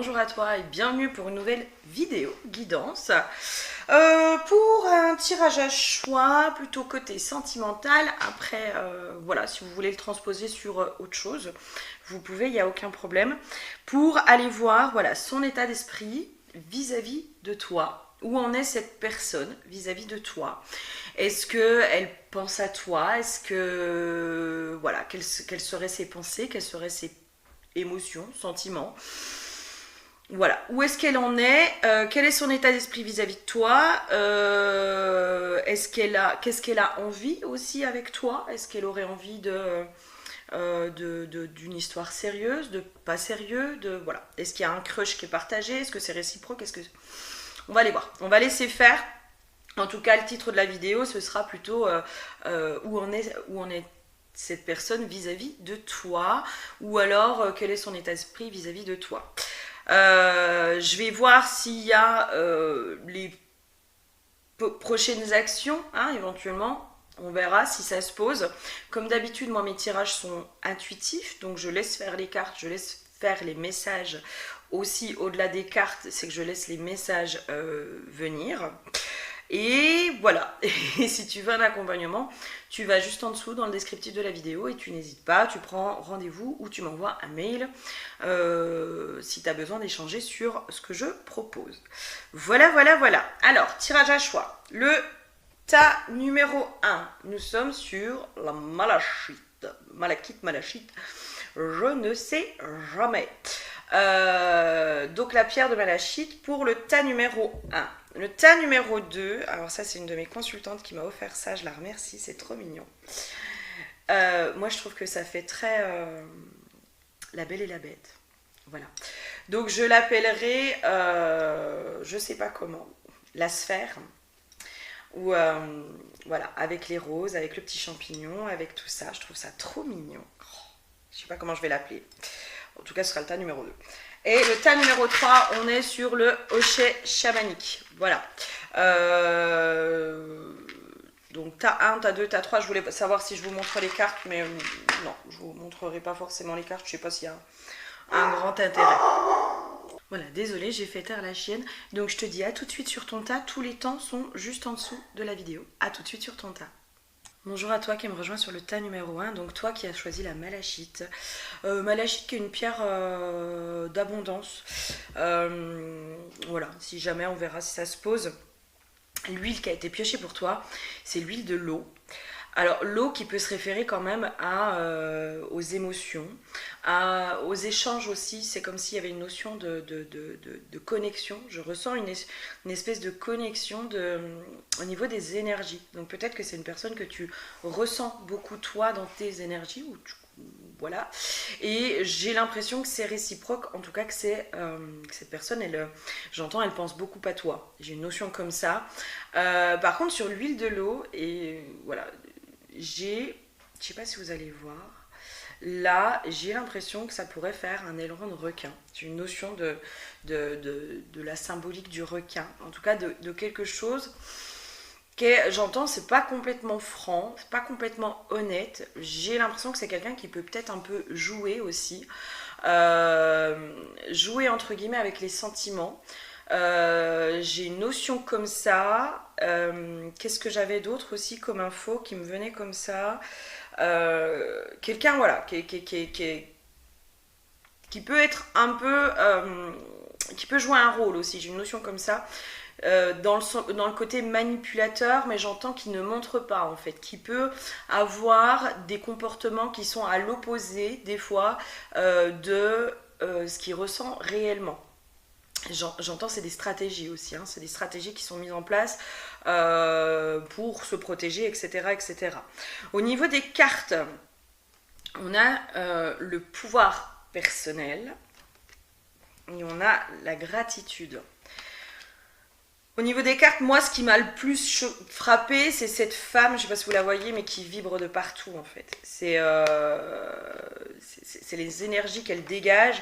bonjour à toi et bienvenue pour une nouvelle vidéo guidance. Pour un tirage à choix, plutôt côté sentimental. Après, voilà, si vous voulez le transposer sur autre chose, vous pouvez, il n'y a aucun problème. Pour aller voir, voilà, son état d'esprit vis-à-vis de toi. Où en est cette personne vis-à-vis de toi? Est-ce qu'elle pense à toi? Est-ce que, voilà, quelles seraient ses pensées? Quelles seraient ses émotions, sentiments? Voilà, où est-ce qu'elle en est? Quel est son état d'esprit vis-à-vis de toi? Qu'est-ce qu'elle a envie aussi avec toi? Est-ce qu'elle aurait envie d'une histoire sérieuse, de pas sérieux, voilà. Est-ce qu'il y a un crush qui est partagé? Est-ce que c'est réciproque? On va aller voir. On va laisser faire. En tout cas, le titre de la vidéo, ce sera plutôt où en est cette personne vis-à-vis de toi, ou alors quel est son état d'esprit vis-à-vis de toi. Je vais voir s'il y a les prochaines actions, hein, éventuellement. On verra si ça se pose. Comme d'habitude, moi, mes tirages sont intuitifs, donc je laisse faire les cartes, je laisse faire les messages. Aussi, au-delà des cartes, c'est que je laisse les messages venir. Et voilà, et si tu veux un accompagnement, tu vas juste en dessous dans le descriptif de la vidéo et tu n'hésites pas, tu prends rendez-vous ou tu m'envoies un mail si tu as besoin d'échanger sur ce que je propose. Voilà. Alors, tirage à choix. Le tas numéro 1, nous sommes sur la malachite. Malachite, je ne sais jamais. Donc la pierre de malachite pour le tas numéro 1. Le tas numéro 2, alors ça c'est une de mes consultantes qui m'a offert ça, je la remercie, c'est trop mignon. Moi je trouve que ça fait très la belle et la bête. Voilà. Donc je l'appellerai, je sais pas comment, la sphère. Ou voilà, avec les roses, avec le petit champignon, avec tout ça, je trouve ça trop mignon. Je sais pas comment je vais l'appeler. En tout cas, ce sera le tas numéro 2. Et le tas numéro 3, on est sur le hochet chamanique. Voilà. Donc, tas 1, tas 2, tas 3. Je voulais savoir si je vous montre les cartes, mais non, je vous montrerai pas forcément les cartes. Je sais pas s'il y a un grand intérêt. Voilà, désolée, j'ai fait taire la chienne. Donc, je te dis à tout de suite sur ton tas. Tous les temps sont juste en dessous de la vidéo. À tout de suite sur ton tas. Bonjour à toi qui me rejoint sur le tas numéro 1, donc toi qui as choisi la malachite. Malachite qui est une pierre d'abondance. Voilà, si jamais on verra si ça se pose. L'huile qui a été piochée pour toi, c'est l'huile de l'eau. Alors l'eau qui peut se référer quand même aux émotions, aux échanges aussi, c'est comme s'il y avait une notion de connexion. Je ressens une espèce de connexion au niveau des énergies. Donc peut-être que c'est une personne que tu ressens beaucoup toi dans tes énergies, voilà. Et j'ai l'impression que c'est réciproque, en tout cas que cette personne, j'entends, elle pense beaucoup à toi. J'ai une notion comme ça. Par contre sur l'huile de l'eau, et voilà, je sais pas si vous allez voir, là j'ai l'impression que ça pourrait faire un aileron de requin. J'ai une notion de la symbolique du requin, en tout cas de quelque chose qui, j'entends, c'est pas complètement franc, c'est pas complètement honnête. J'ai l'impression que c'est quelqu'un qui peut peut-être un peu jouer aussi, jouer entre guillemets avec les sentiments. J'ai une notion comme ça. Qu'est-ce que j'avais d'autre aussi comme info qui me venait comme ça? Quelqu'un, voilà, qui peut être un peu, qui peut jouer un rôle aussi. J'ai une notion comme ça. Dans le côté manipulateur, mais j'entends qu'il ne montre pas en fait, qui peut avoir des comportements qui sont à l'opposé des fois de ce qu'il ressent réellement. J'entends, c'est des stratégies aussi, hein, c'est des stratégies qui sont mises en place pour se protéger, etc. Au niveau des cartes, on a le pouvoir personnel et on a la gratitude. Au niveau des cartes, moi, ce qui m'a le plus frappé, c'est cette femme, je ne sais pas si vous la voyez, mais qui vibre de partout, en fait. C'est les énergies qu'elle dégage.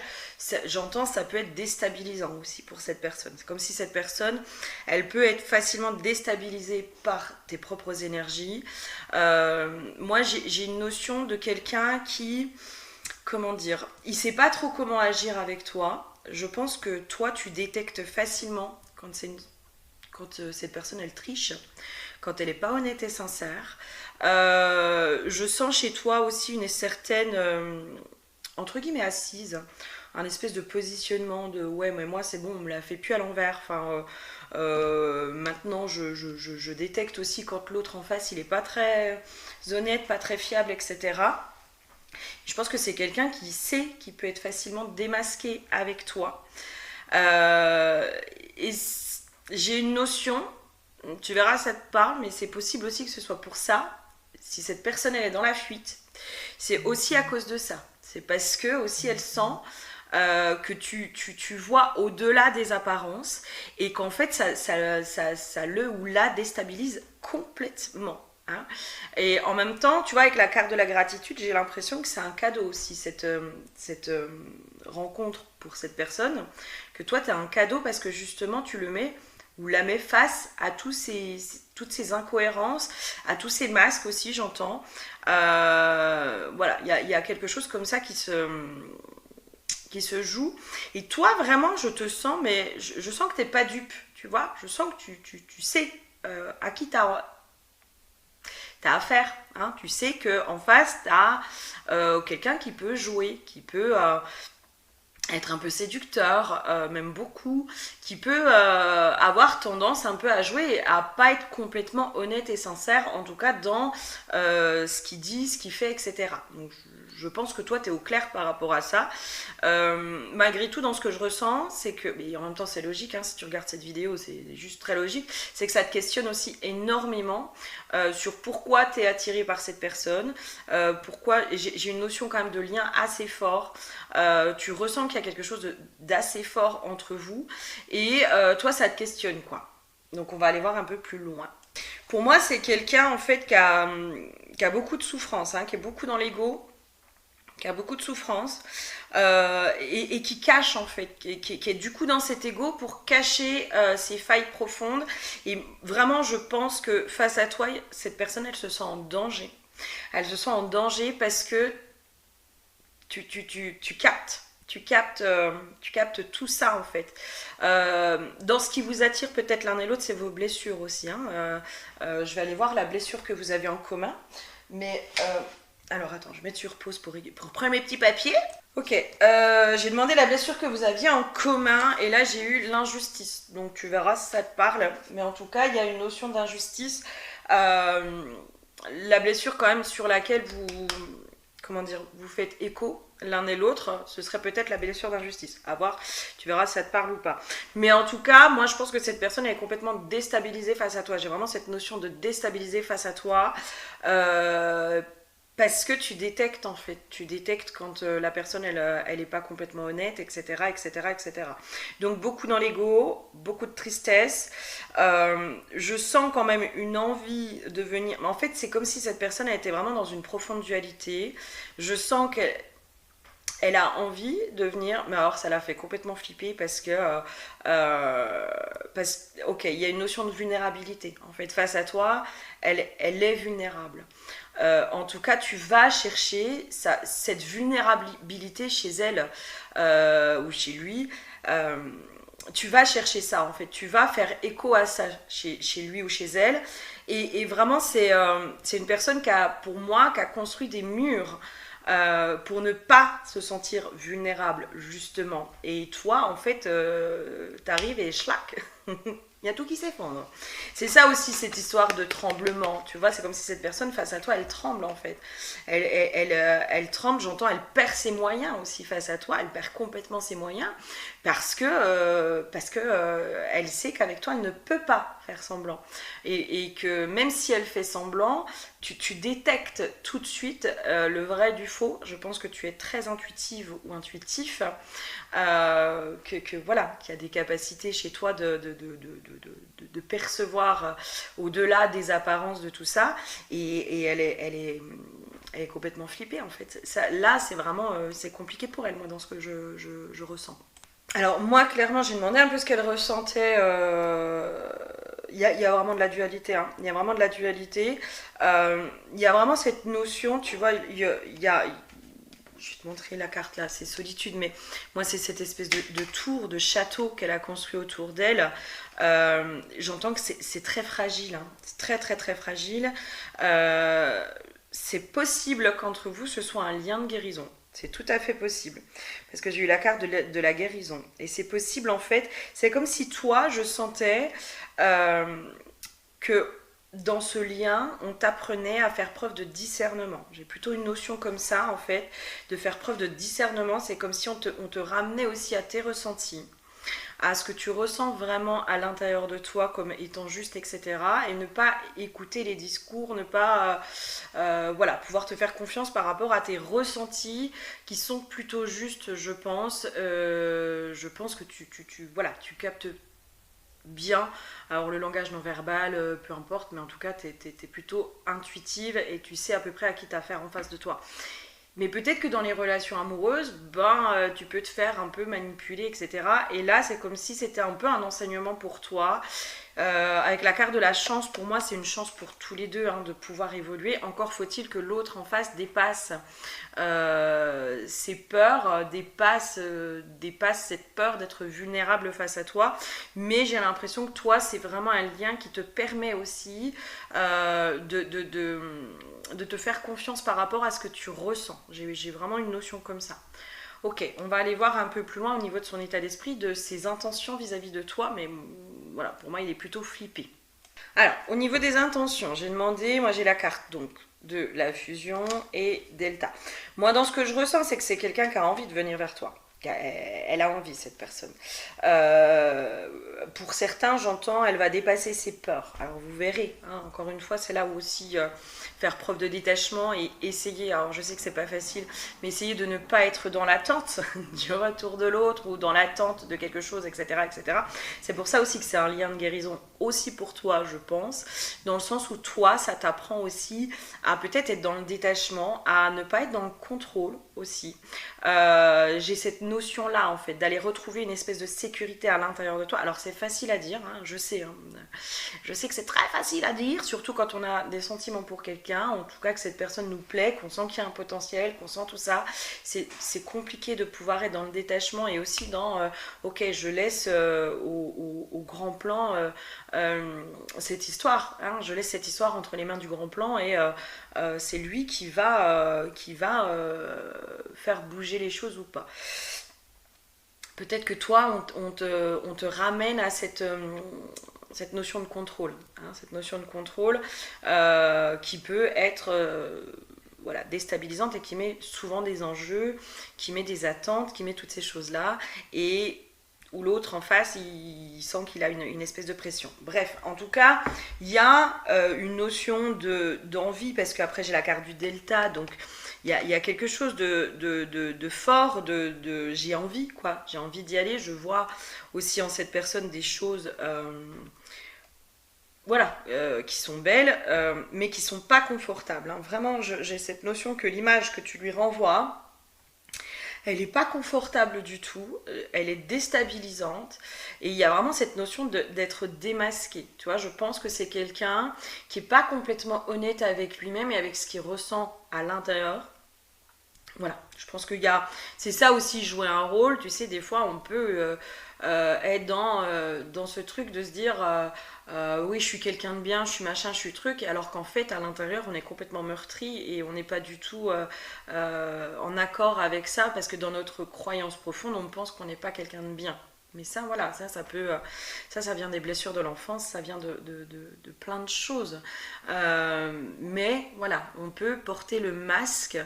J'entends, ça peut être déstabilisant aussi pour cette personne. C'est comme si cette personne, elle peut être facilement déstabilisée par tes propres énergies. Moi, j'ai une notion de quelqu'un qui comment dire, il sait pas trop comment agir avec toi. Je pense que toi, tu détectes facilement quand cette personne, elle triche, quand elle n'est pas honnête et sincère. Je sens chez toi aussi une certaine, entre guillemets, assise, un espèce de positionnement de ouais, mais moi c'est bon, on me la fait plus à l'envers. Enfin, maintenant, je détecte aussi quand l'autre en face, il est pas très honnête, pas très fiable, etc. Je pense que c'est quelqu'un qui sait qu'il peut être facilement démasqué avec toi. Et j'ai une notion, tu verras, ça te parle, mais c'est possible aussi que ce soit pour ça. Si cette personne elle est dans la fuite, c'est aussi à cause de ça. C'est parce que aussi elle sent que tu vois au-delà des apparences et qu'en fait ça le ou la déstabilise complètement. Hein. Et en même temps, tu vois, avec la carte de la gratitude, j'ai l'impression que c'est un cadeau aussi, cette rencontre pour cette personne, que toi, tu as un cadeau parce que justement, tu le mets ou la mets face à toutes ces incohérences, à tous ces masques aussi, j'entends. Voilà, il y a quelque chose comme ça qui se joue. Et toi, vraiment, je te sens, mais je sens que tu n'es pas dupe, tu vois. Je sens que tu sais à qui tu as affaire. Hein. Tu sais qu'en face, tu as quelqu'un qui peut jouer, qui peut être un peu séducteur, même beaucoup, qui peut avoir tendance un peu à jouer et à pas être complètement honnête et sincère, en tout cas dans ce qu'il dit, ce qu'il fait, etc. Donc je pense que toi, tu es au clair par rapport à ça. Malgré tout, dans ce que je ressens, c'est que, mais en même temps c'est logique, hein, si tu regardes cette vidéo, c'est juste très logique, c'est que ça te questionne aussi énormément sur pourquoi tu es attiré par cette personne, pourquoi, j'ai une notion quand même de lien assez fort, tu ressens qu'il y a quelque chose d'assez fort entre vous, et toi ça te questionne quoi. Donc on va aller voir un peu plus loin. Pour moi, c'est quelqu'un en fait qui a beaucoup de souffrance, hein, qui est beaucoup dans l'ego, qui a beaucoup de souffrance et qui cache en fait, qui est du coup dans cet ego pour cacher ses failles profondes. Et vraiment, je pense que face à toi, cette personne, elle se sent en danger. Elle se sent en danger parce que tu captes. Tu captes tout ça en fait. Dans ce qui vous attire peut-être l'un et l'autre, c'est vos blessures aussi. Hein. Je vais aller voir la blessure que vous avez en commun. Mais alors attends, je vais mettre sur pause pour prendre mes petits papiers. Ok, j'ai demandé la blessure que vous aviez en commun et là j'ai eu l'injustice. Donc tu verras si ça te parle. Mais en tout cas, il y a une notion d'injustice. La blessure quand même sur laquelle vous faites écho l'un et l'autre, ce serait peut-être la blessure d'injustice. À voir, tu verras si ça te parle ou pas. Mais en tout cas, moi je pense que cette personne est complètement déstabilisée face à toi. J'ai vraiment cette notion de déstabiliser face à toi. Parce que tu détectes en fait, tu détectes quand la personne elle est pas complètement honnête, etc., etc., etc. Donc beaucoup dans l'ego, beaucoup de tristesse. Je sens quand même une envie de venir. En fait, c'est comme si cette personne elle était vraiment dans une profonde dualité. Je sens qu'elle a envie de venir, mais alors ça l'a fait complètement flipper parce que, ok, il y a une notion de vulnérabilité. En fait, face à toi, elle est vulnérable. En tout cas, tu vas chercher cette vulnérabilité chez elle ou chez lui. Tu vas chercher ça, en fait. Tu vas faire écho à ça chez lui ou chez elle. Et vraiment, c'est une personne pour moi, qui a construit des murs pour ne pas se sentir vulnérable, justement. Et toi, en fait, t'arrives et schlac il y a tout qui s'effondre. C'est ça aussi, cette histoire de tremblement. Tu vois, c'est comme si cette personne face à toi, elle tremble en fait. Elle tremble, j'entends, elle perd ses moyens aussi face à toi. Elle perd complètement ses moyens parce que elle sait qu'avec toi, elle ne peut pas faire semblant. Et que même si elle fait semblant, tu détectes tout de suite le vrai du faux. Je pense que tu es très intuitive ou intuitif. Voilà, qu'il y a des capacités chez toi de percevoir au-delà des apparences de tout ça, et elle est complètement flippée en fait. Ça, là, c'est vraiment c'est compliqué pour elle, moi, dans ce que je ressens. Alors moi, clairement, j'ai demandé un peu ce qu'elle ressentait. Il y a vraiment de la dualité. Hein. Il y a vraiment de la dualité. Il y a vraiment cette notion, tu vois, il y a je vais te montrer la carte là, c'est solitude, mais moi c'est cette espèce de tour, de château qu'elle a construit autour d'elle. J'entends que c'est très fragile, hein. C'est très très très fragile. C'est possible qu'entre vous ce soit un lien de guérison. C'est tout à fait possible. Parce que j'ai eu la carte de la guérison. Et c'est possible en fait. C'est comme si toi, je sentais que dans ce lien, on t'apprenait à faire preuve de discernement. J'ai plutôt une notion comme ça en fait. De faire preuve de discernement. C'est comme si on te ramenait aussi à tes ressentis, à ce que tu ressens vraiment à l'intérieur de toi comme étant juste, etc. Et ne pas écouter les discours, ne pas voilà, pouvoir te faire confiance par rapport à tes ressentis qui sont plutôt justes, je pense. Je pense que voilà, tu captes bien. Alors le langage non verbal, peu importe, mais en tout cas, tu es plutôt intuitive et tu sais à peu près à qui t'as affaire en face de toi. Mais peut-être que dans les relations amoureuses, tu peux te faire un peu manipuler, etc. Et là, c'est comme si c'était un peu un enseignement pour toi. Avec la carte de la chance, pour moi, c'est une chance pour tous les deux hein, de pouvoir évoluer. Encore faut-il que l'autre en face dépasse ses peurs, dépasse cette peur d'être vulnérable face à toi. Mais j'ai l'impression que toi, c'est vraiment un lien qui te permet aussi de te faire confiance par rapport à ce que tu ressens. J'ai vraiment une notion comme ça. Ok, on va aller voir un peu plus loin au niveau de son état d'esprit, de ses intentions vis-à-vis de toi, mais voilà, pour moi, il est plutôt flippé. Alors, au niveau des intentions, j'ai demandé, moi j'ai la carte donc de la fusion et Delta. Moi, dans ce que je ressens, c'est que c'est quelqu'un qui a envie de venir vers toi. Elle a envie, cette personne. Pour certains, j'entends, elle va dépasser ses peurs. Alors vous verrez, hein, encore une fois, c'est là où aussi faire preuve de détachement et essayer, alors je sais que c'est pas facile, mais essayer de ne pas être dans l'attente du retour de l'autre ou dans l'attente de quelque chose, etc., etc. C'est pour ça aussi que c'est un lien de guérison aussi pour toi, je pense, dans le sens où toi, ça t'apprend aussi à peut-être être dans le détachement, à ne pas être dans le contrôle aussi. J'ai cette notion-là, en fait, d'aller retrouver une espèce de sécurité à l'intérieur de toi. Alors, c'est facile à dire, hein, je sais. Hein, je sais que c'est très facile à dire, surtout quand on a des sentiments pour quelqu'un, en tout cas que cette personne nous plaît, qu'on sent qu'il y a un potentiel, qu'on sent tout ça. C'est compliqué de pouvoir être dans le détachement et aussi dans, ok, je laisse au grand plan cette histoire. Hein, je laisse cette histoire entre les mains du grand plan et c'est lui qui va faire bouger les choses ou pas. Peut-être que toi, on te ramène à cette notion de contrôle. Hein, cette notion de contrôle qui peut être voilà, déstabilisante et qui met souvent des enjeux, qui met des attentes, qui met toutes ces choses-là. Et où l'autre en face, il sent qu'il a une espèce de pression. Bref, en tout cas, il y a une notion d'envie, parce qu'après j'ai la carte du delta, donc il y a quelque chose de fort, j'ai envie, quoi. J'ai envie d'y aller. Je vois aussi en cette personne des choses voilà, qui sont belles, mais qui sont pas confortables. Hein. Vraiment, j'ai cette notion que l'image que tu lui renvoies, elle n'est pas confortable du tout, elle est déstabilisante, et il y a vraiment cette notion d'être démasqué. Tu vois, je pense que c'est quelqu'un qui n'est pas complètement honnête avec lui-même et avec ce qu'il ressent à l'intérieur. Voilà, je pense qu'il y a... C'est ça aussi, jouer un rôle. Tu sais, des fois, on peut être dans ce truc de se dire oui, je suis quelqu'un de bien, je suis machin, je suis truc, alors qu'en fait, à l'intérieur, on est complètement meurtri et on n'est pas du tout en accord avec ça, parce que dans notre croyance profonde, on pense qu'on n'est pas quelqu'un de bien. Mais ça, voilà, ça peut, ça vient des blessures de l'enfance, ça vient de plein de choses. Mais voilà, on peut porter le masque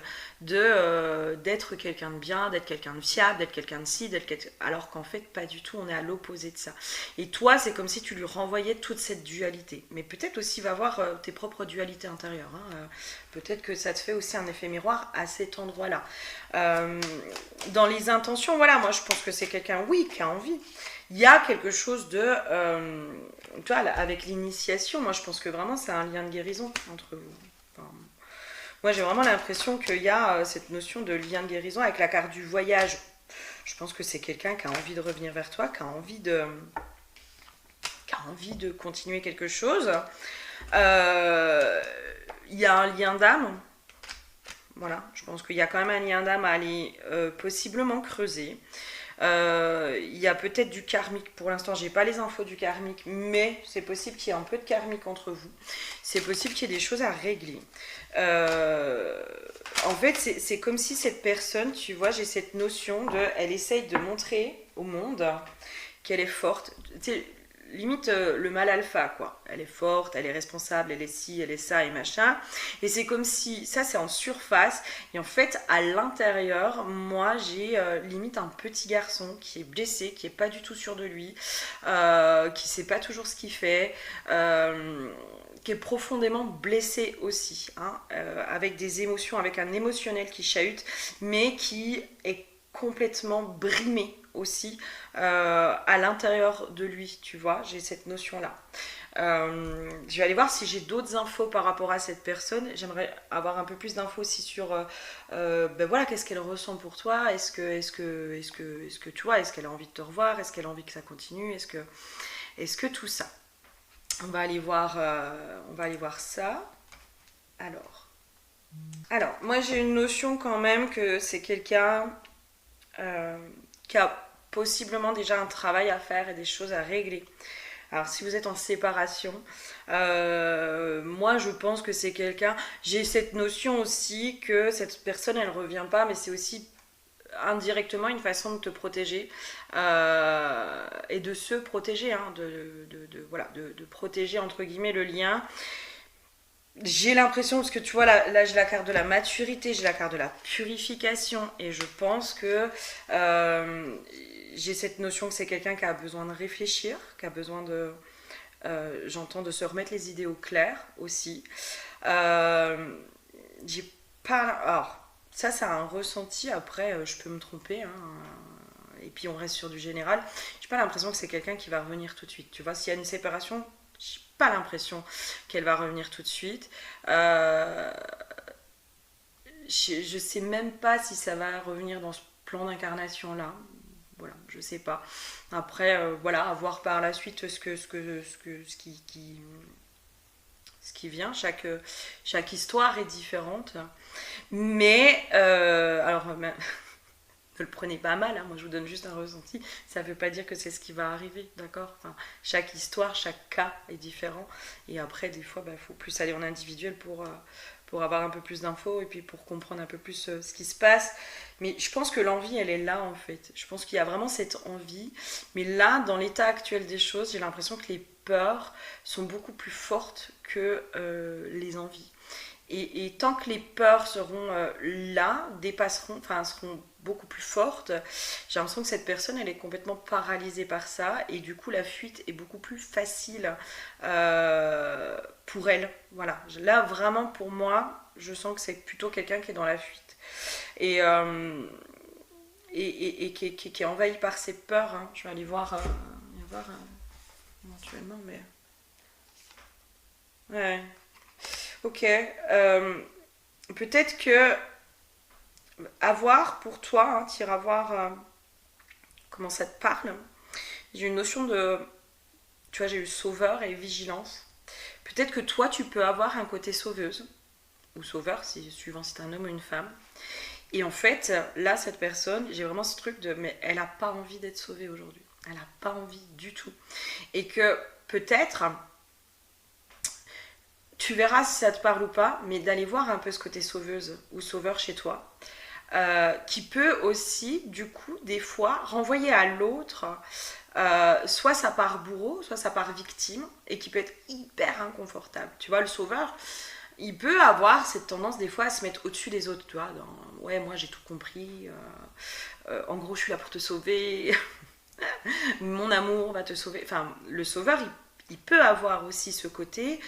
d'être quelqu'un de bien, d'être quelqu'un de fiable, d'être quelqu'un de ci, alors qu'en fait, pas du tout, on est à l'opposé de ça. Et toi, c'est comme si tu lui renvoyais toute cette dualité. Mais peut-être aussi va voir tes propres dualités intérieures. Hein. Peut-être que ça te fait aussi un effet miroir à cet endroit-là. Dans les intentions, voilà, moi je pense que c'est quelqu'un, oui, qui a envie. Il y a quelque chose de... tu vois, avec l'initiation, moi je pense que vraiment c'est un lien de guérison entre vous. Enfin, moi j'ai vraiment l'impression qu'il y a cette notion de lien de guérison avec la carte du voyage. Je pense que c'est quelqu'un qui a envie de revenir vers toi, qui a envie de continuer quelque chose. Il y a un lien d'âme. Voilà, je pense qu'il y a quand même un lien d'âme à aller possiblement creuser. Il y a peut-être du karmique. Pour l'instant, j'ai pas les infos du karmique, mais c'est possible qu'il y ait un peu de karmique entre vous. C'est possible qu'il y ait des choses à régler. En fait, c'est comme si cette personne, tu vois, j'ai cette notion de, elle essaye de montrer au monde qu'elle est forte. Tu sais, limite le mal alpha, quoi. Elle est forte, elle est responsable, elle est ci, elle est ça et machin. Et c'est comme si, ça c'est en surface, et en fait à l'intérieur, moi j'ai limite un petit garçon qui est blessé, qui est pas du tout sûr de lui, qui sait pas toujours ce qu'il fait, qui est profondément blessé aussi, hein, avec des émotions, avec un émotionnel qui chahute, mais qui est complètement brimé aussi à l'intérieur de lui, tu vois, j'ai cette notion-là. Je vais aller voir si j'ai d'autres infos par rapport à cette personne. J'aimerais avoir un peu plus d'infos aussi sur ben voilà, qu'est-ce qu'elle ressent pour toi. Est-ce que tu vois, est-ce qu'elle a envie de te revoir, est-ce qu'elle a envie que ça continue, est-ce que tout ça. On va aller voir ça. Alors, moi j'ai une notion quand même que c'est quelqu'un qui a possiblement déjà un travail à faire et des choses à régler. Alors si vous êtes en séparation, moi je pense que c'est quelqu'un, j'ai cette notion aussi que cette personne elle revient pas, mais c'est aussi indirectement une façon de te protéger et de se protéger, hein, voilà, de protéger entre guillemets le lien. J'ai l'impression, parce que tu vois, là j'ai la carte de la maturité, j'ai la carte de la purification, et je pense que j'ai cette notion que c'est quelqu'un qui a besoin de réfléchir, qui a besoin de, j'entends, de se remettre les idées au clair aussi. J'ai pas... Alors, ça, c'est un ressenti, après, je peux me tromper, hein, et puis on reste sur du général. J'ai pas l'impression que c'est quelqu'un qui va revenir tout de suite. Tu vois, s'il y a une séparation, j'ai pas l'impression qu'elle va revenir tout de suite. Je sais même pas si ça va revenir dans ce plan d'incarnation là. Voilà, je sais pas. Après, voilà, à voir par la suite ce qui vient. Chaque histoire est différente. Mais, alors, ne le prenez pas mal, hein, moi je vous donne juste un ressenti. Ça ne veut pas dire que c'est ce qui va arriver, d'accord, enfin, chaque histoire, chaque cas est différent. Et après, des fois, il faut plus aller en individuel pour avoir un peu plus d'infos et puis pour comprendre un peu plus ce qui se passe. Mais je pense que l'envie, elle est là en fait. Je pense qu'il y a vraiment cette envie. Mais là, dans l'état actuel des choses, j'ai l'impression que les peurs sont beaucoup plus fortes que les envies. Et tant que les peurs seront là, seront beaucoup plus fortes, j'ai l'impression que cette personne, elle est complètement paralysée par ça. Et du coup, la fuite est beaucoup plus facile pour elle. Voilà. Là, vraiment, pour moi, je sens que c'est plutôt quelqu'un qui est dans la fuite. Et qui est envahi par ses peurs. Hein. Je vais aller voir, éventuellement, mais... Ouais. Ok. Peut-être que avoir pour toi, hein, t'iras voir comment ça te parle. J'ai une notion de, tu vois, j'ai eu sauveur et vigilance. Peut-être que toi, tu peux avoir un côté sauveuse ou sauveur, suivant si c'est un homme ou une femme. Et en fait, là, cette personne, j'ai vraiment ce truc de, mais elle n'a pas envie d'être sauvée aujourd'hui. Elle n'a pas envie du tout. Et que peut-être, tu verras si ça te parle ou pas, mais d'aller voir un peu ce côté sauveuse ou sauveur chez toi, qui peut aussi, du coup, des fois, renvoyer à l'autre soit sa part bourreau, soit sa part victime, et qui peut être hyper inconfortable. Tu vois, le sauveur, il peut avoir cette tendance des fois à se mettre au-dessus des autres, tu vois, ouais, moi j'ai tout compris, en gros je suis là pour te sauver, mon amour va te sauver. Enfin, le sauveur, il peut avoir aussi ce côté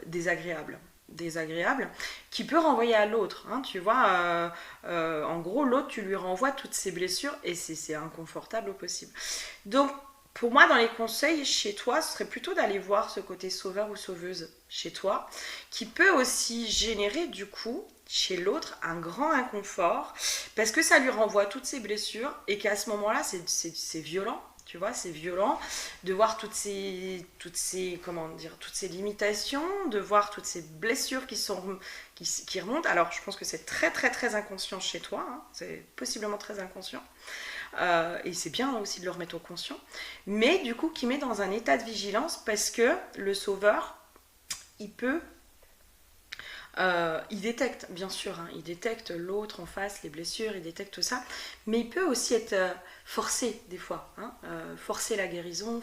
désagréable, qui peut renvoyer à l'autre, hein, tu vois, en gros l'autre, tu lui renvoies toutes ses blessures et c'est inconfortable au possible. Donc pour moi, dans les conseils chez toi, ce serait plutôt d'aller voir ce côté sauveur ou sauveuse chez toi, qui peut aussi générer du coup chez l'autre un grand inconfort, parce que ça lui renvoie toutes ses blessures et qu'à ce moment-là, c'est violent. Tu vois, c'est violent de voir comment dire, toutes ces limitations, de voir toutes ces blessures qui remontent. Alors, je pense que c'est très, très, très inconscient chez toi. Hein. C'est possiblement très inconscient. Et c'est bien aussi de le remettre au conscient. Mais du coup, qui met dans un état de vigilance parce que le sauveur, il peut... il détecte, bien sûr, hein, il détecte l'autre en face, les blessures, il détecte tout ça, mais il peut aussi être forcé des fois, hein, forcer la guérison,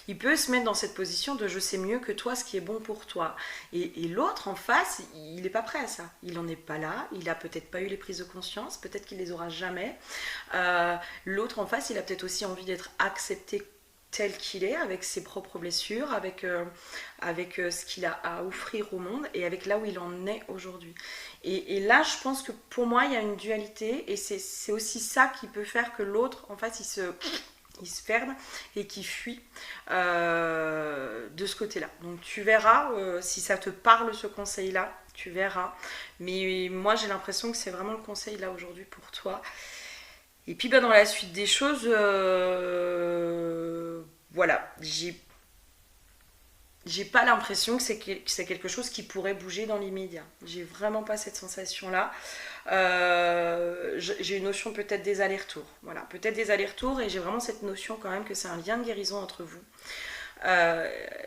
il peut se mettre dans cette position de je sais mieux que toi ce qui est bon pour toi. Et l'autre en face, il n'est pas prêt à ça, il n'en est pas là, il a peut-être pas eu les prises de conscience, peut-être qu'il les aura jamais. L'autre en face, il a peut-être aussi envie d'être accepté tel qu'il est, avec ses propres blessures, avec ce qu'il a à offrir au monde et avec là où il en est aujourd'hui. Et là, je pense que pour moi, il y a une dualité et c'est aussi ça qui peut faire que l'autre, en face, il se ferme et qui fuit de ce côté-là. Donc tu verras, si ça te parle ce conseil-là, tu verras. Mais moi, j'ai l'impression que c'est vraiment le conseil là aujourd'hui pour toi. Et puis dans la suite des choses, voilà, j'ai pas l'impression que c'est quelque chose qui pourrait bouger dans l'immédiat. J'ai vraiment pas cette sensation-là. J'ai une notion peut-être des allers-retours. Voilà, peut-être des allers-retours et j'ai vraiment cette notion quand même que c'est un lien de guérison entre vous.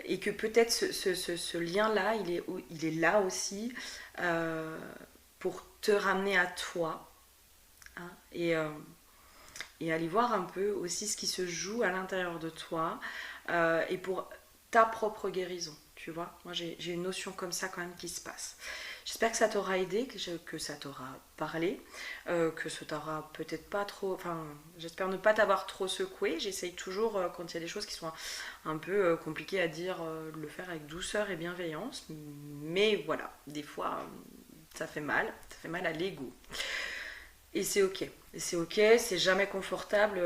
Et que peut-être ce lien-là, il est là aussi pour te ramener à toi. Hein, et aller voir un peu aussi ce qui se joue à l'intérieur de toi et pour ta propre guérison, tu vois. Moi, j'ai une notion comme ça quand même qui se passe. J'espère que ça t'aura aidé, que ça t'aura parlé, que ça t'aura peut-être pas trop... Enfin, j'espère ne pas t'avoir trop secoué. J'essaye toujours, quand il y a des choses qui sont un peu compliquées à dire, de le faire avec douceur et bienveillance. Mais voilà, des fois, ça fait mal à l'ego. Et c'est ok. C'est jamais confortable.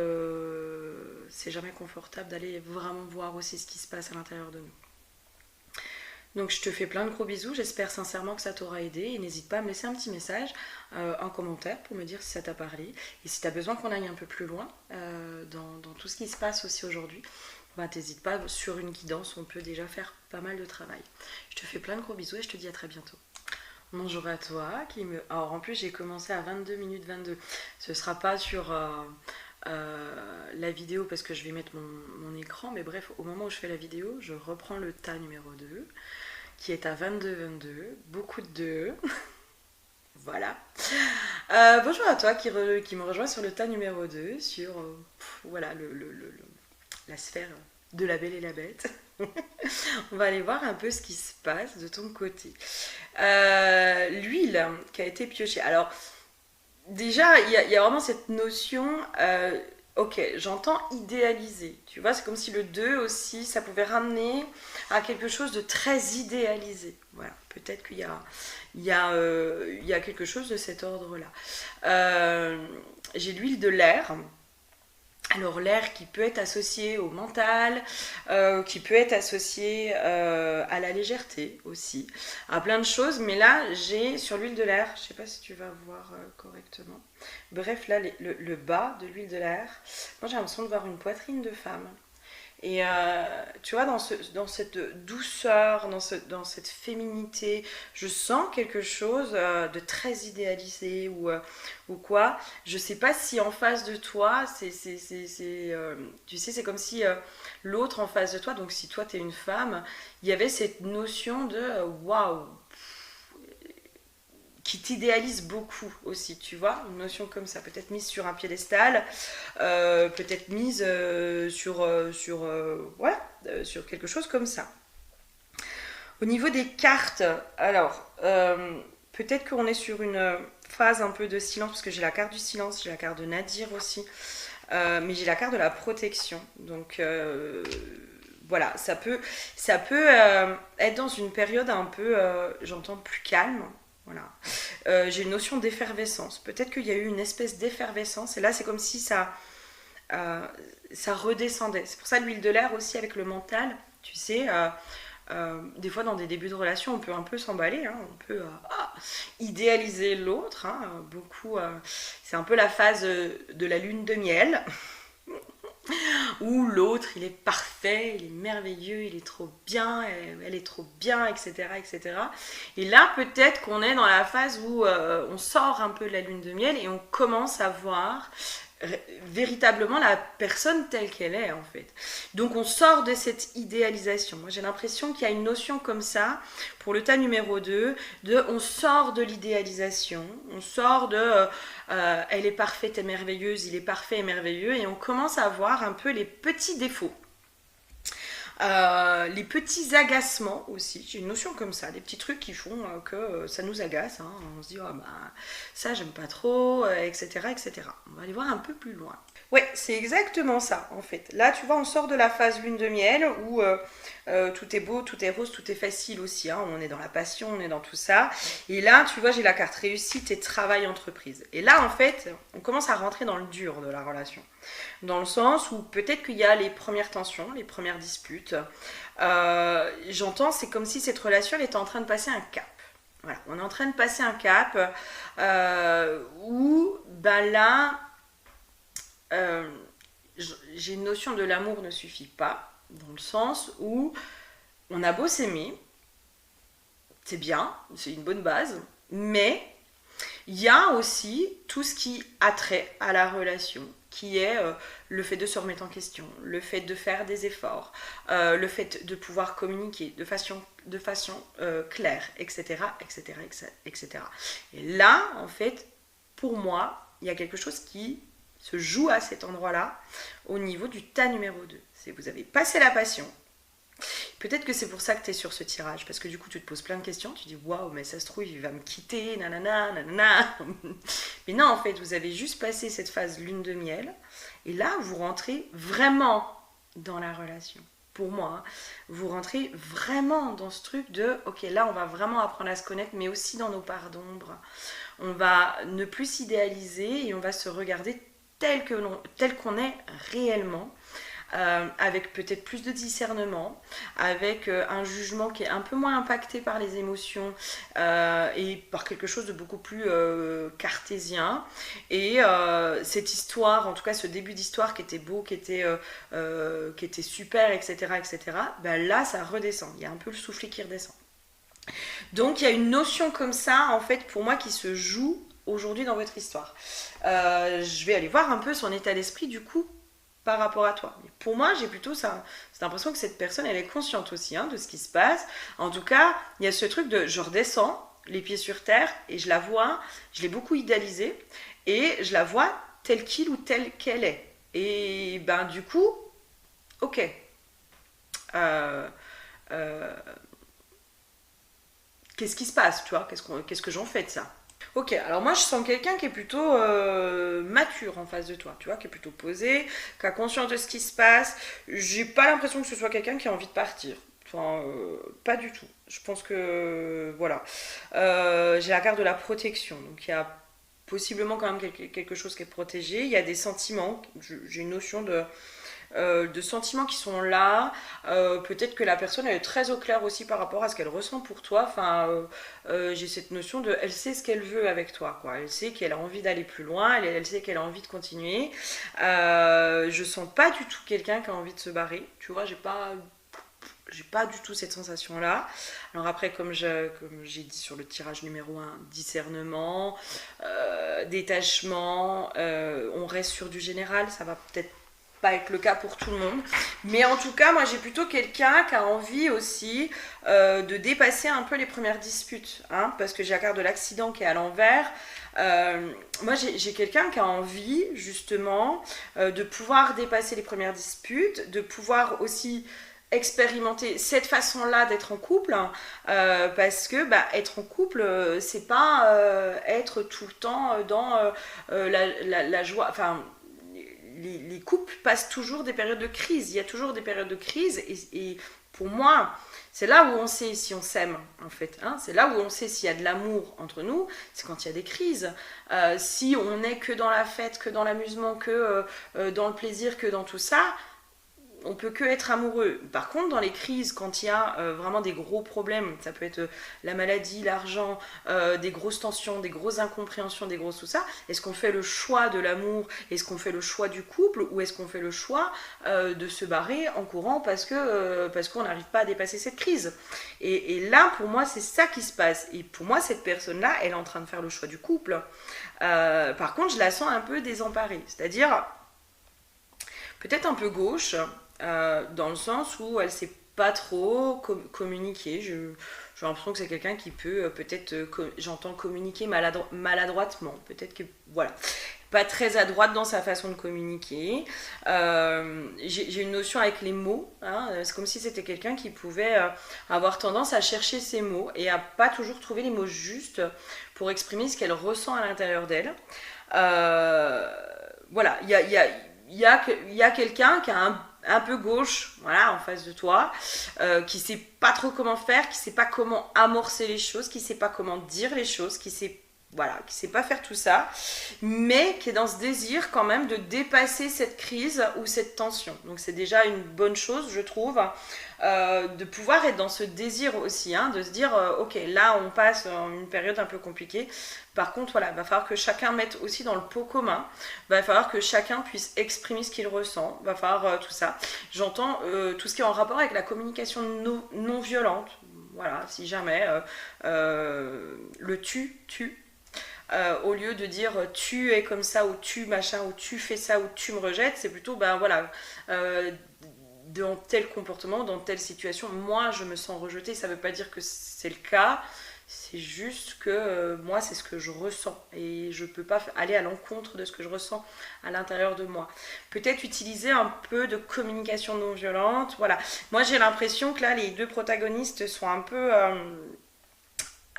C'est jamais confortable d'aller vraiment voir aussi ce qui se passe à l'intérieur de nous. Donc je te fais plein de gros bisous. J'espère sincèrement que ça t'aura aidé. Et n'hésite pas à me laisser un petit message, un commentaire pour me dire si ça t'a parlé. Et si tu as besoin qu'on aille un peu plus loin dans tout ce qui se passe aussi aujourd'hui, bah t'hésites pas, sur une guidance, on peut déjà faire pas mal de travail. Je te fais plein de gros bisous et je te dis à très bientôt. Bonjour à toi. Alors en plus j'ai commencé à 22 minutes 22. Ce sera pas sur la vidéo parce que je vais mettre mon écran. Mais bref, au moment où je fais la vidéo, je reprends le tas numéro 2 qui est à 22-22. Beaucoup de 2. Voilà. Bonjour à toi qui me rejoint sur le tas numéro 2 sur voilà, la sphère de la Belle et la Bête. On va aller voir un peu ce qui se passe de ton côté. L'huile qui a été piochée. Alors, déjà, il y a vraiment cette notion... ok, j'entends idéaliser. Tu vois, c'est comme si le 2 aussi, ça pouvait ramener à quelque chose de très idéalisé. Voilà, peut-être qu'il y a quelque chose de cet ordre-là. J'ai l'huile de l'air. Alors l'air qui peut être associé au mental, qui peut être associé à la légèreté aussi, à plein de choses. Mais là, j'ai sur l'huile de l'air, je ne sais pas si tu vas voir correctement. Bref, là, le bas de l'huile de l'air, moi j'ai l'impression de voir une poitrine de femme. Et tu vois, dans cette douceur, dans cette féminité, je sens quelque chose de très idéalisé ou quoi. Je sais pas si en face de toi, tu sais, c'est comme si l'autre en face de toi, donc si toi t'es une femme, il y avait cette notion de waouh, qui t'idéalise beaucoup aussi, tu vois, une notion comme ça, peut-être mise sur un piédestal, peut-être mise sur quelque chose comme ça. Au niveau des cartes, alors, peut-être qu'on est sur une phase un peu de silence, parce que j'ai la carte du silence, j'ai la carte de Nadir aussi, mais j'ai la carte de la protection, donc... voilà, ça peut être dans une période un peu, j'entends, plus calme. Voilà. J'ai une notion d'effervescence. Peut-être qu'il y a eu une espèce d'effervescence. Et là, c'est comme si ça redescendait. C'est pour ça l'huile de l'air aussi avec le mental. Tu sais, des fois dans des débuts de relation, on peut un peu s'emballer. Hein, on peut idéaliser l'autre. Hein, beaucoup. C'est un peu la phase de la lune de miel. ou l'autre il est parfait, il est merveilleux, il est trop bien, elle est trop bien, etc. etc. Et là peut-être qu'on est dans la phase où on sort un peu de la lune de miel et on commence à voir véritablement la personne telle qu'elle est en fait. Donc on sort de cette idéalisation. Moi j'ai l'impression qu'il y a une notion comme ça pour le tas numéro 2 de on sort de l'idéalisation, on sort de elle est parfaite et merveilleuse, il est parfait et merveilleux et on commence à voir un peu les petits défauts. Les petits agacements aussi, j'ai une notion comme ça, des petits trucs qui font que ça nous agace, hein. On se dit oh, bah, ça j'aime pas trop, etc., etc. On va aller voir un peu plus loin. Ouais, c'est exactement ça en fait. Là tu vois on sort de la phase lune de miel où tout est beau, tout est rose, tout est facile aussi, hein. On est dans la passion, on est dans tout ça. Et là tu vois j'ai la carte réussite et travail entreprise. Et là en fait on commence à rentrer dans le dur de la relation. Dans le sens où peut-être qu'il y a les premières tensions, les premières disputes. J'entends, c'est comme si cette relation elle était en train de passer un cap. Voilà, on est en train de passer un cap où ben là, j'ai une notion de l'amour ne suffit pas, dans le sens où on a beau s'aimer, c'est bien, c'est une bonne base, mais il y a aussi tout ce qui a trait à la relation, qui est le fait de se remettre en question, le fait de faire des efforts, le fait de pouvoir communiquer de façon claire, etc., etc., etc. Et là, en fait, pour moi, il y a quelque chose qui se joue à cet endroit-là, au niveau du tas numéro 2. C'est que vous avez passé la passion. Peut-être que c'est pour ça que tu es sur ce tirage, parce que du coup tu te poses plein de questions, tu dis waouh, mais ça se trouve il va me quitter, nanana, nanana. Mais non, en fait, vous avez juste passé cette phase lune de miel, et là vous rentrez vraiment dans la relation. Pour moi, hein, vous rentrez vraiment dans ce truc de ok, là on va vraiment apprendre à se connaître, mais aussi dans nos parts d'ombre. On va ne plus s'idéaliser et on va se regarder tel qu'on est réellement. Avec peut-être plus de discernement, avec un jugement qui est un peu moins impacté par les émotions et par quelque chose de beaucoup plus cartésien. Et cette histoire, en tout cas ce début d'histoire qui était beau, qui était super, etc., etc., ben là ça redescend, il y a un peu le soufflet qui redescend. Donc il y a une notion comme ça, en fait, pour moi, qui se joue aujourd'hui dans votre histoire. Je vais aller voir un peu son état d'esprit, du coup, par rapport à toi. Mais pour moi, j'ai plutôt ça, cette impression que cette personne, elle est consciente aussi hein, de ce qui se passe. En tout cas, il y a ce truc de je redescends les pieds sur terre et je la vois, je l'ai beaucoup idéalisée et je la vois telle qu'il ou telle qu'elle est. Et ben du coup, ok. Qu'est-ce qui se passe, tu vois, qu'est-ce que j'en fais de ça? Ok, alors moi je sens quelqu'un qui est plutôt mature en face de toi, tu vois, qui est plutôt posé, qui a conscience de ce qui se passe. J'ai pas l'impression que ce soit quelqu'un qui a envie de partir. Enfin, pas du tout. Je pense que, voilà. J'ai la carte de la protection, donc il y a possiblement quand même quelque chose qui est protégé. Il y a des sentiments, j'ai une notion de sentiments qui sont là. Peut-être que la personne elle est très au clair aussi par rapport à ce qu'elle ressent pour toi. Enfin, j'ai cette notion de, elle sait ce qu'elle veut avec toi, quoi. Elle sait qu'elle a envie d'aller plus loin. Elle sait qu'elle a envie de continuer. Je sens pas du tout quelqu'un qui a envie de se barrer. Tu vois, j'ai pas du tout cette sensation là. Alors après comme j'ai dit sur le tirage numéro 1, discernement, détachement, on reste sur du général, ça va peut-être pas être le cas pour tout le monde, mais en tout cas moi j'ai plutôt quelqu'un qui a envie aussi de dépasser un peu les premières disputes, hein, parce que j'ai la carte de l'accident qui est à l'envers. Moi j'ai quelqu'un qui a envie justement de pouvoir dépasser les premières disputes, de pouvoir aussi expérimenter cette façon-là d'être en couple, hein, parce que être en couple, c'est pas être tout le temps dans la joie, enfin les couples passent toujours des périodes de crise, il y a toujours des périodes de crise et pour moi c'est là où on sait si on s'aime en fait, hein, c'est là où on sait s'il y a de l'amour entre nous, c'est quand il y a des crises. Si on n'est que dans la fête, que dans l'amusement, que dans le plaisir, que dans tout ça, on peut que être amoureux. Par contre, dans les crises, quand il y a vraiment des gros problèmes, ça peut être la maladie, l'argent, des grosses tensions, des grosses incompréhensions, des grosses tout ça, est-ce qu'on fait le choix de l'amour? Est-ce qu'on fait le choix du couple? Ou est-ce qu'on fait le choix de se barrer en courant parce qu'on n'arrive pas à dépasser cette crise? Et là, pour moi, c'est ça qui se passe. Et pour moi, cette personne-là, elle est en train de faire le choix du couple. Par contre, je la sens un peu désemparée. C'est-à-dire, peut-être un peu gauche, dans le sens où elle sait pas trop communiquer. J'ai l'impression que c'est quelqu'un qui peut peut-être, j'entends communiquer maladroitement. Peut-être que, voilà, pas très adroite dans sa façon de communiquer. J'ai une notion avec les mots. Hein, c'est comme si c'était quelqu'un qui pouvait avoir tendance à chercher ses mots et à pas toujours trouver les mots justes pour exprimer ce qu'elle ressent à l'intérieur d'elle. Voilà, il y a quelqu'un qui a un peu gauche, voilà, en face de toi, qui sait pas trop comment faire, qui sait pas comment amorcer les choses, qui sait pas comment dire les choses, qui sait pas faire tout ça, mais qui est dans ce désir quand même de dépasser cette crise ou cette tension. Donc c'est déjà une bonne chose, je trouve, de pouvoir être dans ce désir aussi, hein, de se dire, ok, là on passe une période un peu compliquée. Par contre, voilà, il va falloir que chacun mette aussi dans le pot commun, il va falloir que chacun puisse exprimer ce qu'il ressent, il va falloir tout ça. J'entends tout ce qui est en rapport avec la communication non violente, voilà, si jamais le tu. Au lieu de dire tu es comme ça ou tu machin ou tu fais ça ou tu me rejettes, c'est plutôt ben voilà, dans tel comportement, dans telle situation, moi je me sens rejetée. Ça veut pas dire que c'est le cas, c'est juste que moi c'est ce que je ressens et je peux pas aller à l'encontre de ce que je ressens à l'intérieur de moi. Peut-être utiliser un peu de communication non violente, voilà. Moi j'ai l'impression que là les deux protagonistes sont un peu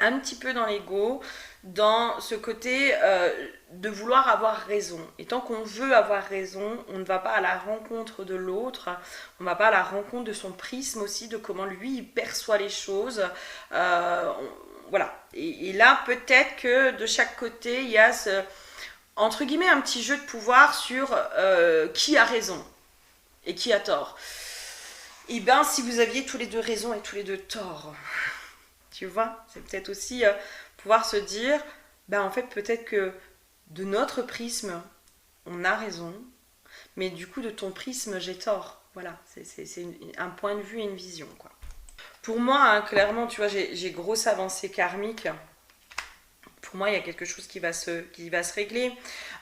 un petit peu dans l'ego, dans ce côté de vouloir avoir raison. Et tant qu'on veut avoir raison, on ne va pas à la rencontre de l'autre, on ne va pas à la rencontre de son prisme aussi, de comment lui il perçoit les choses. Voilà. Et là, peut-être que de chaque côté, il y a ce, entre guillemets, un petit jeu de pouvoir sur qui a raison et qui a tort. Et bien, si vous aviez tous les deux raison et tous les deux tort, tu vois, c'est peut-être aussi pouvoir se dire, ben en fait peut-être que de notre prisme, on a raison, mais du coup de ton prisme, j'ai tort. Voilà, c'est un point de vue et une vision, quoi. Pour moi, hein, clairement, tu vois, j'ai grosse avancée karmique. Pour moi, il y a quelque chose qui va se régler.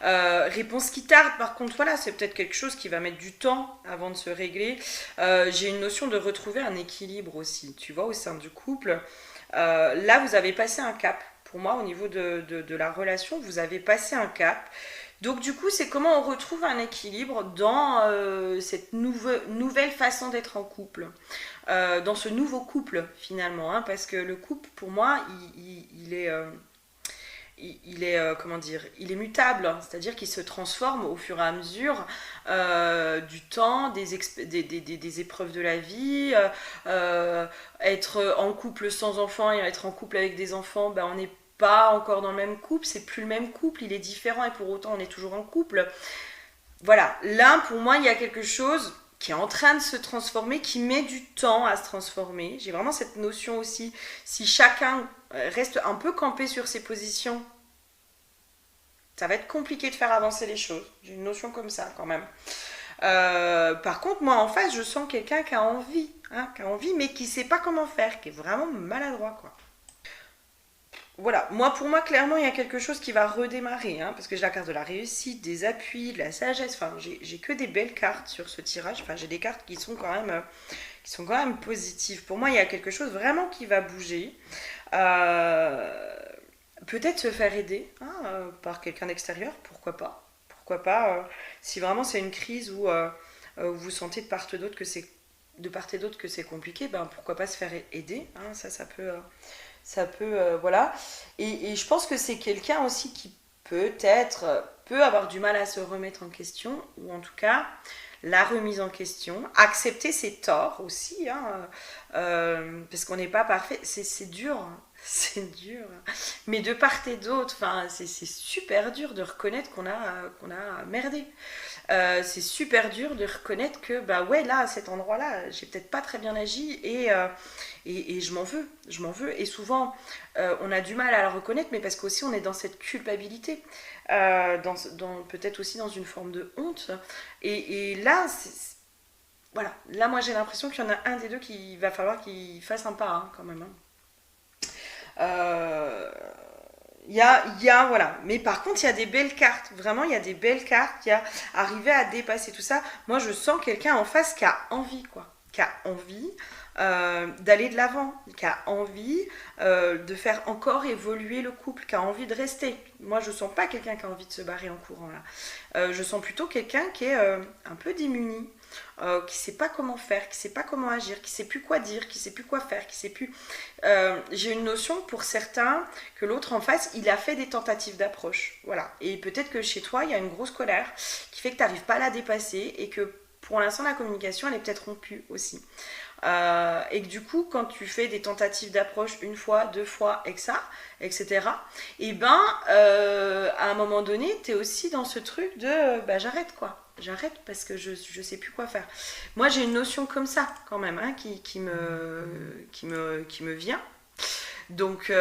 Réponse qui tarde, par contre, voilà, c'est peut-être quelque chose qui va mettre du temps avant de se régler. J'ai une notion de retrouver un équilibre aussi, tu vois, au sein du couple. Là, vous avez passé un cap. Pour moi, au niveau de la relation, vous avez passé un cap. Donc du coup, c'est comment on retrouve un équilibre dans cette nouvelle façon d'être en couple. Dans ce nouveau couple, finalement. Hein, parce que le couple, pour moi, il est... comment dire, il est mutable, hein, c'est-à-dire qu'il se transforme au fur et à mesure du temps, des épreuves de la vie. Être en couple sans enfants et être en couple avec des enfants, ben, on n'est pas encore dans le même couple, c'est plus le même couple, il est différent et pour autant on est toujours en couple. Voilà, là pour moi il y a quelque chose qui est en train de se transformer, qui met du temps à se transformer. J'ai vraiment cette notion aussi, si chacun reste un peu campé sur ses positions, ça va être compliqué de faire avancer les choses. J'ai une notion comme ça quand même. Par contre, moi en face, je sens quelqu'un qui a envie, hein, mais qui sait pas comment faire, qui est vraiment maladroit, quoi. Voilà, pour moi, clairement, il y a quelque chose qui va redémarrer, hein, parce que j'ai la carte de la réussite, des appuis, de la sagesse, enfin, j'ai que des belles cartes sur ce tirage, enfin, j'ai des cartes qui sont quand même positives. Pour moi, il y a quelque chose vraiment qui va bouger. Peut-être se faire aider, hein, par quelqu'un d'extérieur, pourquoi pas. Pourquoi pas, si vraiment c'est une crise où vous sentez de part et d'autre que c'est compliqué, ben pourquoi pas se faire aider, hein, ça peut voilà. Et je pense que c'est quelqu'un aussi qui peut-être peut avoir du mal à se remettre en question, ou en tout cas la remise en question, accepter ses torts aussi, hein, parce qu'on n'est pas parfait, c'est dur, hein, c'est dur, mais de part et d'autre, c'est super dur de reconnaître qu'on a merdé. c'est super dur de reconnaître que, bah ouais, là, à cet endroit-là, j'ai peut-être pas très bien agi et je m'en veux. Je m'en veux. Et souvent, on a du mal à le reconnaître, mais parce qu'aussi on est dans cette culpabilité, peut-être aussi dans une forme de honte. Et là, voilà. Là, moi, j'ai l'impression qu'il y en a un des deux qui va falloir qu'il fasse un pas, hein, quand même. Hein. Euh, voilà. Mais par contre, il y a des belles cartes. Vraiment, il y a des belles cartes. Il y a arriver à dépasser tout ça. Moi, je sens quelqu'un en face qui a envie, quoi. Qui a envie d'aller de l'avant, qui a envie de faire encore évoluer le couple, qui a envie de rester. Moi, je sens pas quelqu'un qui a envie de se barrer en courant, là. Je sens plutôt quelqu'un qui est un peu démuni. Qui sait pas comment faire, qui sait pas comment agir, qui sait plus quoi dire, qui sait plus quoi faire, qui sait plus. J'ai une notion pour certains que l'autre en face, il a fait des tentatives d'approche, voilà. Et peut-être que chez toi, il y a une grosse colère qui fait que tu n'arrives pas à la dépasser et que pour l'instant la communication, elle est peut-être rompue aussi. Et que du coup, quand tu fais des tentatives d'approche une fois, deux fois, etc., et ben, à un moment donné, tu es aussi dans ce truc de bah, j'arrête quoi. J'arrête parce que je sais plus quoi faire. Moi, j'ai une notion comme ça, quand même, hein, qui me vient. Donc,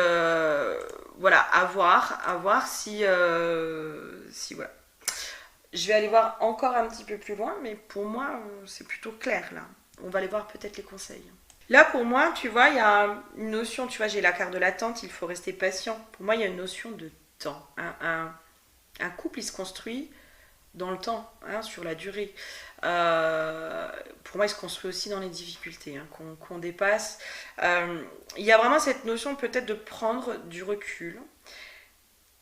voilà, à voir si voilà. Je vais aller voir encore un petit peu plus loin, mais pour moi, c'est plutôt clair, là. On va aller voir peut-être les conseils. Là, pour moi, tu vois, il y a une notion, tu vois, j'ai la carte de l'attente, il faut rester patient. Pour moi, il y a une notion de temps. Un couple, il se construit dans le temps, hein, sur la durée. Pour moi, il se construit aussi dans les difficultés, hein, qu'on dépasse. Il y a vraiment cette notion peut-être de prendre du recul.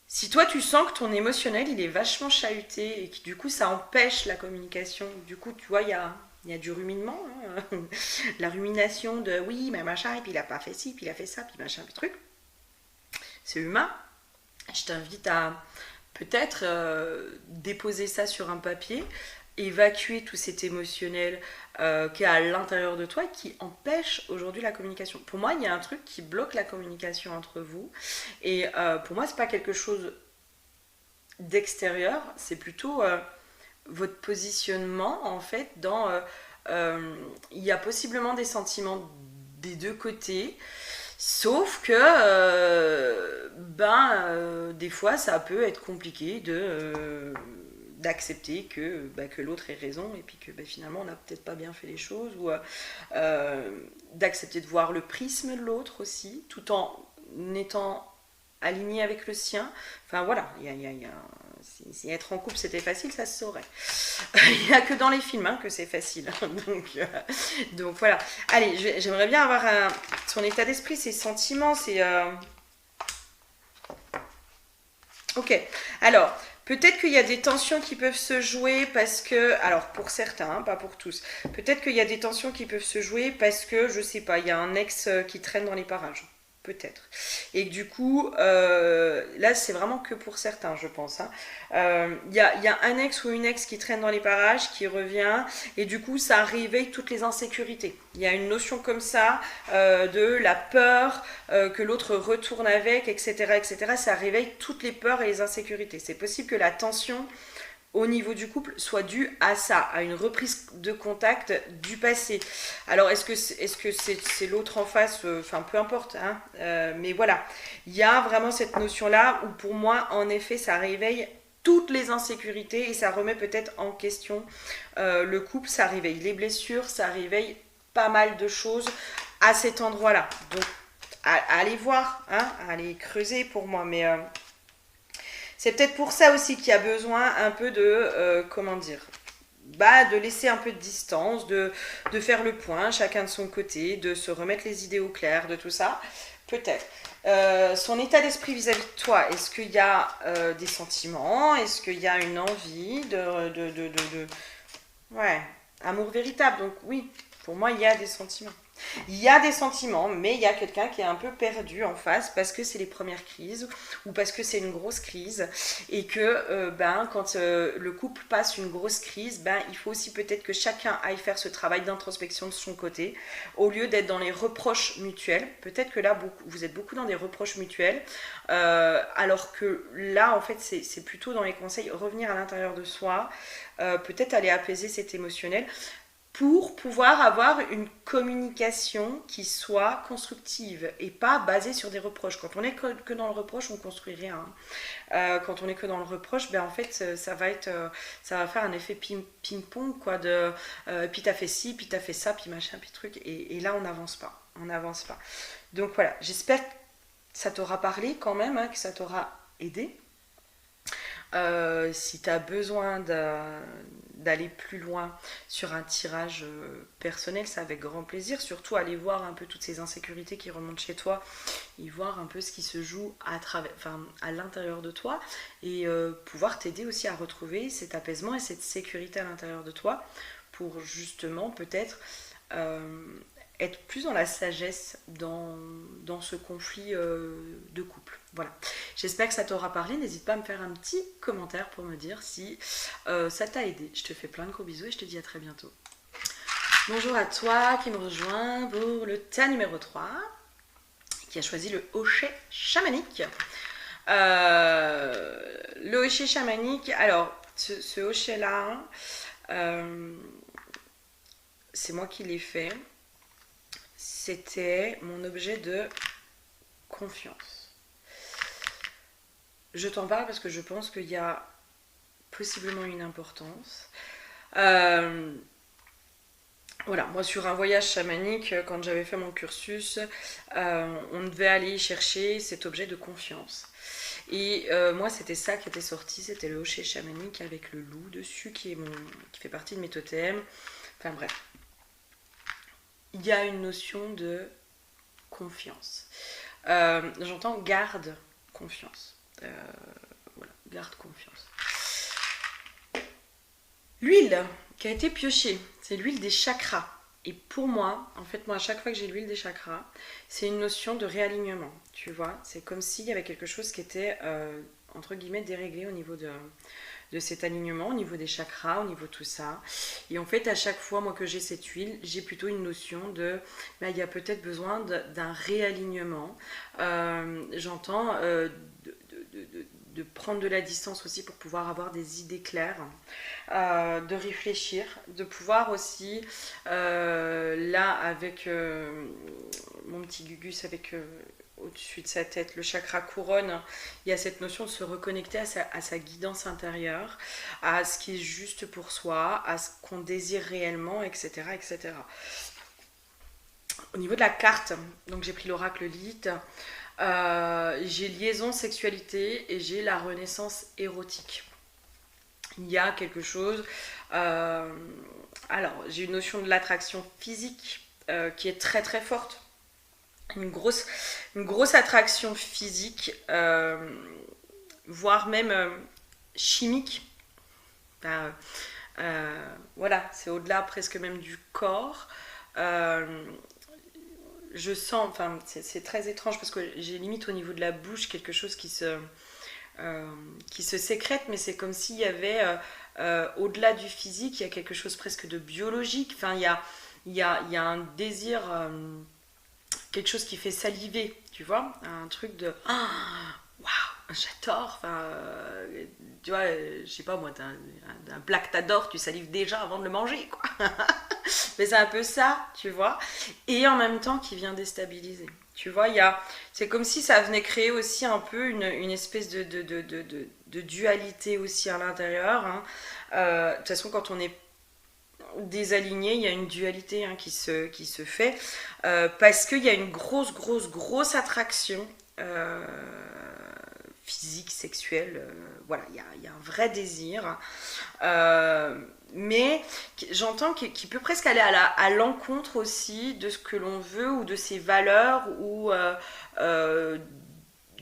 Si toi, tu sens que ton émotionnel, il est vachement chahuté et que du coup, ça empêche la communication, du coup, tu vois, il y a du ruminement, hein, la rumination de oui, mais machin, et puis il a pas fait ci, puis il a fait ça, puis machin, puis truc. C'est humain. Je t'invite à peut-être déposer ça sur un papier, évacuer tout cet émotionnel qui est à l'intérieur de toi et qui empêche aujourd'hui la communication. Pour moi, il y a un truc qui bloque la communication entre vous. Et pour moi, c'est pas quelque chose d'extérieur, c'est plutôt votre positionnement en fait dans... il y a possiblement des sentiments des deux côtés. Sauf que, des fois, ça peut être compliqué d'accepter que l'autre ait raison et puis que finalement, on n'a peut-être pas bien fait les choses ou d'accepter de voir le prisme de l'autre aussi, tout en étant aligné avec le sien. Enfin, voilà, si être en couple c'était facile, ça se saurait. Il n'y a que dans les films que c'est facile. Donc voilà. Allez, j'aimerais bien avoir son état d'esprit, ses sentiments, Ok. Alors, peut-être qu'il y a des tensions qui peuvent se jouer parce que... Alors, pour certains, hein, pas pour tous. Peut-être qu'il y a des tensions qui peuvent se jouer parce que, je sais pas, il y a un ex qui traîne dans les parages. Peut-être. Et du coup, là, c'est vraiment que pour certains, je pense. Y a un ex ou une ex qui traîne dans les parages, qui revient, et du coup, ça réveille toutes les insécurités. Il y a une notion comme ça de la peur que l'autre retourne avec, etc., etc. Ça réveille toutes les peurs et les insécurités. C'est possible que la tension au niveau du couple soit due à ça, à une reprise de contact du passé. Alors est-ce que c'est l'autre en face, enfin peu importe, hein, mais voilà, il y a vraiment cette notion-là où pour moi, en effet, ça réveille toutes les insécurités et ça remet peut-être en question le couple, ça réveille les blessures, ça réveille pas mal de choses à cet endroit-là. Donc allez voir, hein, allez creuser pour moi, mais... c'est peut-être pour ça aussi qu'il y a besoin un peu de, de laisser un peu de distance, de faire le point, chacun de son côté, de se remettre les idées au clair, de tout ça. Peut-être. Son état d'esprit vis-à-vis de toi, est-ce qu'il y a des sentiments? Est-ce qu'il y a une envie de... Ouais, amour véritable, donc oui. Pour moi, il y a des sentiments. Il y a des sentiments, mais il y a quelqu'un qui est un peu perdu en face parce que c'est les premières crises ou parce que c'est une grosse crise et que quand le couple passe une grosse crise, il faut aussi peut-être que chacun aille faire ce travail d'introspection de son côté au lieu d'être dans les reproches mutuels. Peut-être que là, vous êtes beaucoup dans des reproches mutuels alors que là, en fait, c'est plutôt dans les conseils revenir à l'intérieur de soi, peut-être aller apaiser cet émotionnel pour pouvoir avoir une communication qui soit constructive et pas basée sur des reproches. Quand on est que dans le reproche, on construit rien. Quand on est que dans le reproche, en fait, ça va faire un effet ping-pong, quoi, puis t'as fait ci, puis t'as fait ça, puis machin, puis truc, et là, on n'avance pas. On n'avance pas. Donc voilà, j'espère que ça t'aura parlé quand même, que ça t'aura aidé. Si tu as besoin d'aller plus loin sur un tirage personnel, c'est avec grand plaisir. Surtout aller voir un peu toutes ces insécurités qui remontent chez toi et voir un peu ce qui se joue à l'intérieur de toi et pouvoir t'aider aussi à retrouver cet apaisement et cette sécurité à l'intérieur de toi pour justement peut-être être plus dans la sagesse dans ce conflit de couple. Voilà. J'espère que ça t'aura parlé. N'hésite pas à me faire un petit commentaire pour me dire si ça t'a aidé. Je te fais plein de gros bisous et je te dis à très bientôt. Bonjour à toi qui me rejoint pour le tas numéro 3, qui a choisi le hochet chamanique. Le hochet chamanique, alors ce hochet-là, c'est moi qui l'ai fait. C'était mon objet de confiance. Je t'en parle parce que je pense qu'il y a possiblement une importance. Voilà, moi sur un voyage chamanique, quand j'avais fait mon cursus, on devait aller chercher cet objet de confiance. Et moi c'était ça qui était sorti, c'était le hochet chamanique avec le loup dessus qui fait partie de mes totems. Enfin bref. Il y a une notion de confiance. J'entends garde confiance. Voilà, garde confiance. L'huile qui a été piochée, c'est l'huile des chakras. Et pour moi, en fait, à chaque fois que j'ai l'huile des chakras, c'est une notion de réalignement. Tu vois, c'est comme s'il y avait quelque chose qui était, entre guillemets, déréglé au niveau de cet alignement, au niveau des chakras, au niveau de tout ça. Et en fait, à chaque fois, moi, que j'ai cette huile, j'ai plutôt une notion de, il y a peut-être besoin d'un réalignement. J'entends de prendre de la distance aussi pour pouvoir avoir des idées claires, de réfléchir, de pouvoir aussi, là, avec mon petit Gugus, avec au-dessus de sa tête, le chakra couronne, il y a cette notion de se reconnecter à sa guidance intérieure, à ce qui est juste pour soi, à ce qu'on désire réellement, etc., etc. Au niveau de la carte, donc j'ai pris l'oracle Lilith, j'ai liaison, sexualité et j'ai la renaissance érotique. Il y a quelque chose, alors j'ai une notion de l'attraction physique qui est très très forte. Une grosse attraction physique, voire même chimique. Voilà, c'est au-delà presque même du corps. Je sens, enfin c'est très étrange parce que j'ai limite au niveau de la bouche quelque chose qui se sécrète, mais c'est comme s'il y avait au-delà du physique, il y a quelque chose presque de biologique. Enfin, il y a un désir, quelque chose qui fait saliver, tu vois, un truc de waouh, j'adore. Enfin, tu vois, je sais pas moi, t'as un plat que t'adores, tu salives déjà avant de le manger, quoi. Mais c'est un peu ça, tu vois, et en même temps qui vient déstabiliser. Tu vois, c'est comme si ça venait créer aussi un peu une espèce de dualité aussi à l'intérieur. Hein. De toute façon, quand on est désaligné, il y a une dualité qui se fait parce qu'il y a une grosse attraction physique, sexuelle. Voilà, il y a un vrai désir. Mais j'entends qu'il peut presque aller à l'encontre aussi de ce que l'on veut ou de ses valeurs ou de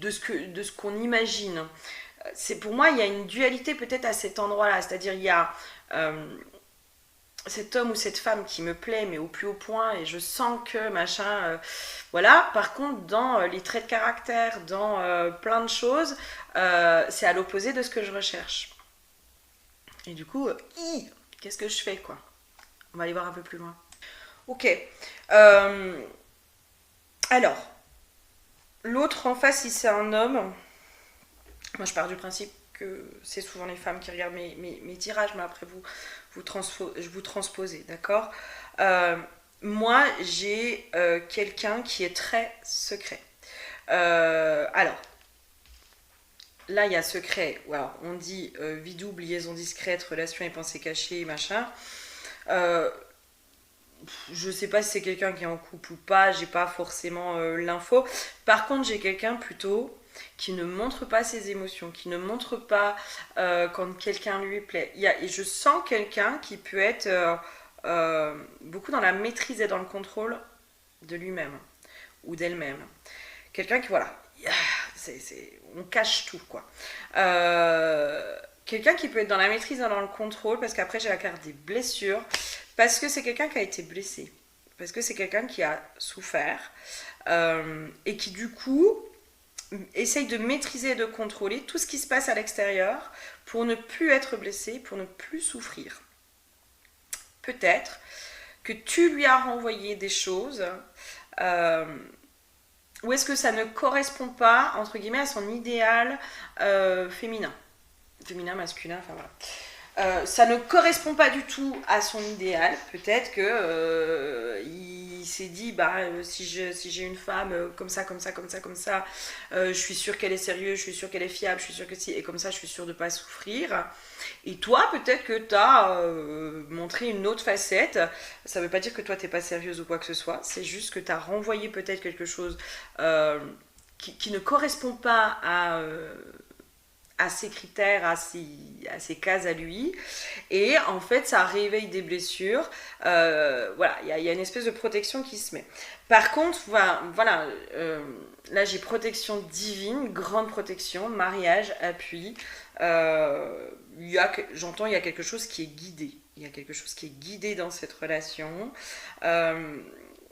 ce qu'on imagine. Pour moi, il y a une dualité peut-être à cet endroit-là, c'est-à-dire il y a cet homme ou cette femme qui me plaît, mais au plus haut point, et je sens que machin, voilà. Par contre, dans les traits de caractère, dans plein de choses, c'est à l'opposé de ce que je recherche. Et du coup, qu'est-ce que je fais, quoi? On va aller voir un peu plus loin. Ok. Alors, l'autre en face, si c'est un homme, moi je pars du principe que c'est souvent les femmes qui regardent mes tirages, mais après vous transposez, d'accord. Moi, j'ai quelqu'un qui est très secret. Alors, là, il y a secret. Alors, on dit vie double, liaison discrète, relation et pensée cachée, machin. Je sais pas si c'est quelqu'un qui est en couple ou pas, j'ai pas forcément l'info. Par contre, j'ai quelqu'un plutôt qui ne montre pas ses émotions, qui ne montre pas quand quelqu'un lui plaît. Et je sens quelqu'un qui peut être beaucoup dans la maîtrise et dans le contrôle de lui-même ou d'elle-même. Quelqu'un qui, voilà, on cache tout, quoi. Quelqu'un qui peut être dans la maîtrise et dans le contrôle, parce qu'après j'ai la carte des blessures, parce que c'est quelqu'un qui a été blessé, parce que c'est quelqu'un qui a souffert, et qui du coup essaye de maîtriser et de contrôler tout ce qui se passe à l'extérieur pour ne plus être blessé, pour ne plus souffrir. Peut-être que tu lui as renvoyé des choses, ou est-ce que ça ne correspond pas, entre guillemets, à son idéal féminin, masculin, enfin voilà. Ça ne correspond pas du tout à son idéal. Peut-être que il s'est dit, si j'ai une femme comme ça, je suis sûre qu'elle est sérieuse, je suis sûre qu'elle est fiable, je suis sûre que si, et comme ça, je suis sûre de ne pas souffrir. Et toi, peut-être que tu as montré une autre facette. Ça ne veut pas dire que toi, tu n'es pas sérieuse ou quoi que ce soit. C'est juste que tu as renvoyé peut-être quelque chose qui ne correspond pas à ses critères, à ses cases à lui, et en fait ça réveille des blessures. Voilà, il y a une espèce de protection qui se met. Par contre, voilà, là j'ai protection divine, grande protection, mariage, appui. J'entends, il y a quelque chose qui est guidé. Il y a quelque chose qui est guidé dans cette relation.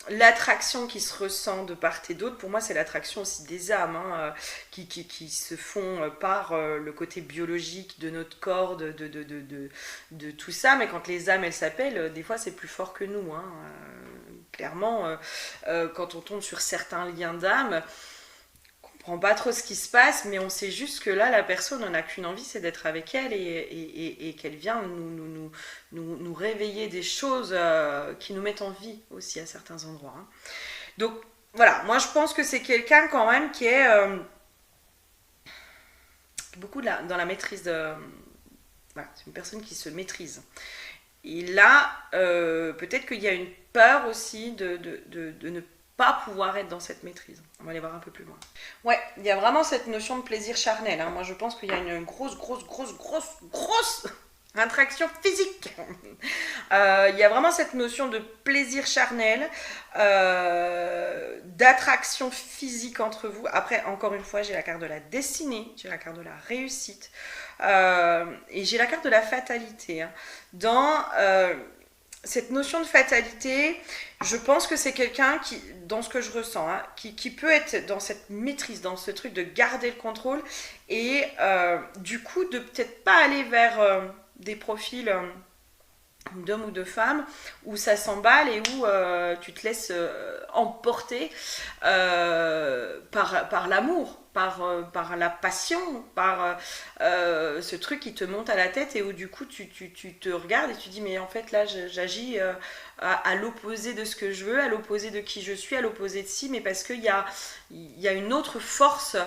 L'attraction qui se ressent de part et d'autre, pour moi c'est l'attraction aussi des âmes, hein, qui se font par le côté biologique de notre corps, de tout ça, mais quand les âmes elles s'appellent, des fois c'est plus fort que nous, hein. Clairement, quand on tombe sur certains liens d'âme, on comprend pas trop ce qui se passe, mais on sait juste que là la personne n'en a qu'une envie, c'est d'être avec elle, et qu'elle vient nous réveiller des choses qui nous mettent en vie aussi à certains endroits, hein. Donc voilà, moi je pense que c'est quelqu'un quand même qui est beaucoup dans la maîtrise de... Voilà, c'est une personne qui se maîtrise. Et là, peut-être qu'il y a une peur aussi de ne pas pouvoir être dans cette maîtrise. On va aller voir un peu plus loin. Ouais, il y a vraiment cette notion de plaisir charnel, hein. Moi, je pense qu'il y a une grosse attraction physique. Il y a vraiment cette notion de plaisir charnel, d'attraction physique entre vous. Après, encore une fois, j'ai la carte de la destinée, j'ai la carte de la réussite, et j'ai la carte de la fatalité, hein. Dans cette notion de fatalité, je pense que c'est quelqu'un qui, dans ce que je ressens, hein, qui peut être dans cette maîtrise, dans ce truc de garder le contrôle, et du coup de peut-être pas aller vers des profils d'hommes ou de femmes où ça s'emballe et où tu te laisses emporter par l'amour, par la passion, par ce truc qui te monte à la tête, et où du coup tu te regardes et tu dis mais en fait là j'agis à l'opposé de ce que je veux, à l'opposé de qui je suis, à l'opposé de ci, mais parce qu'il y a une autre force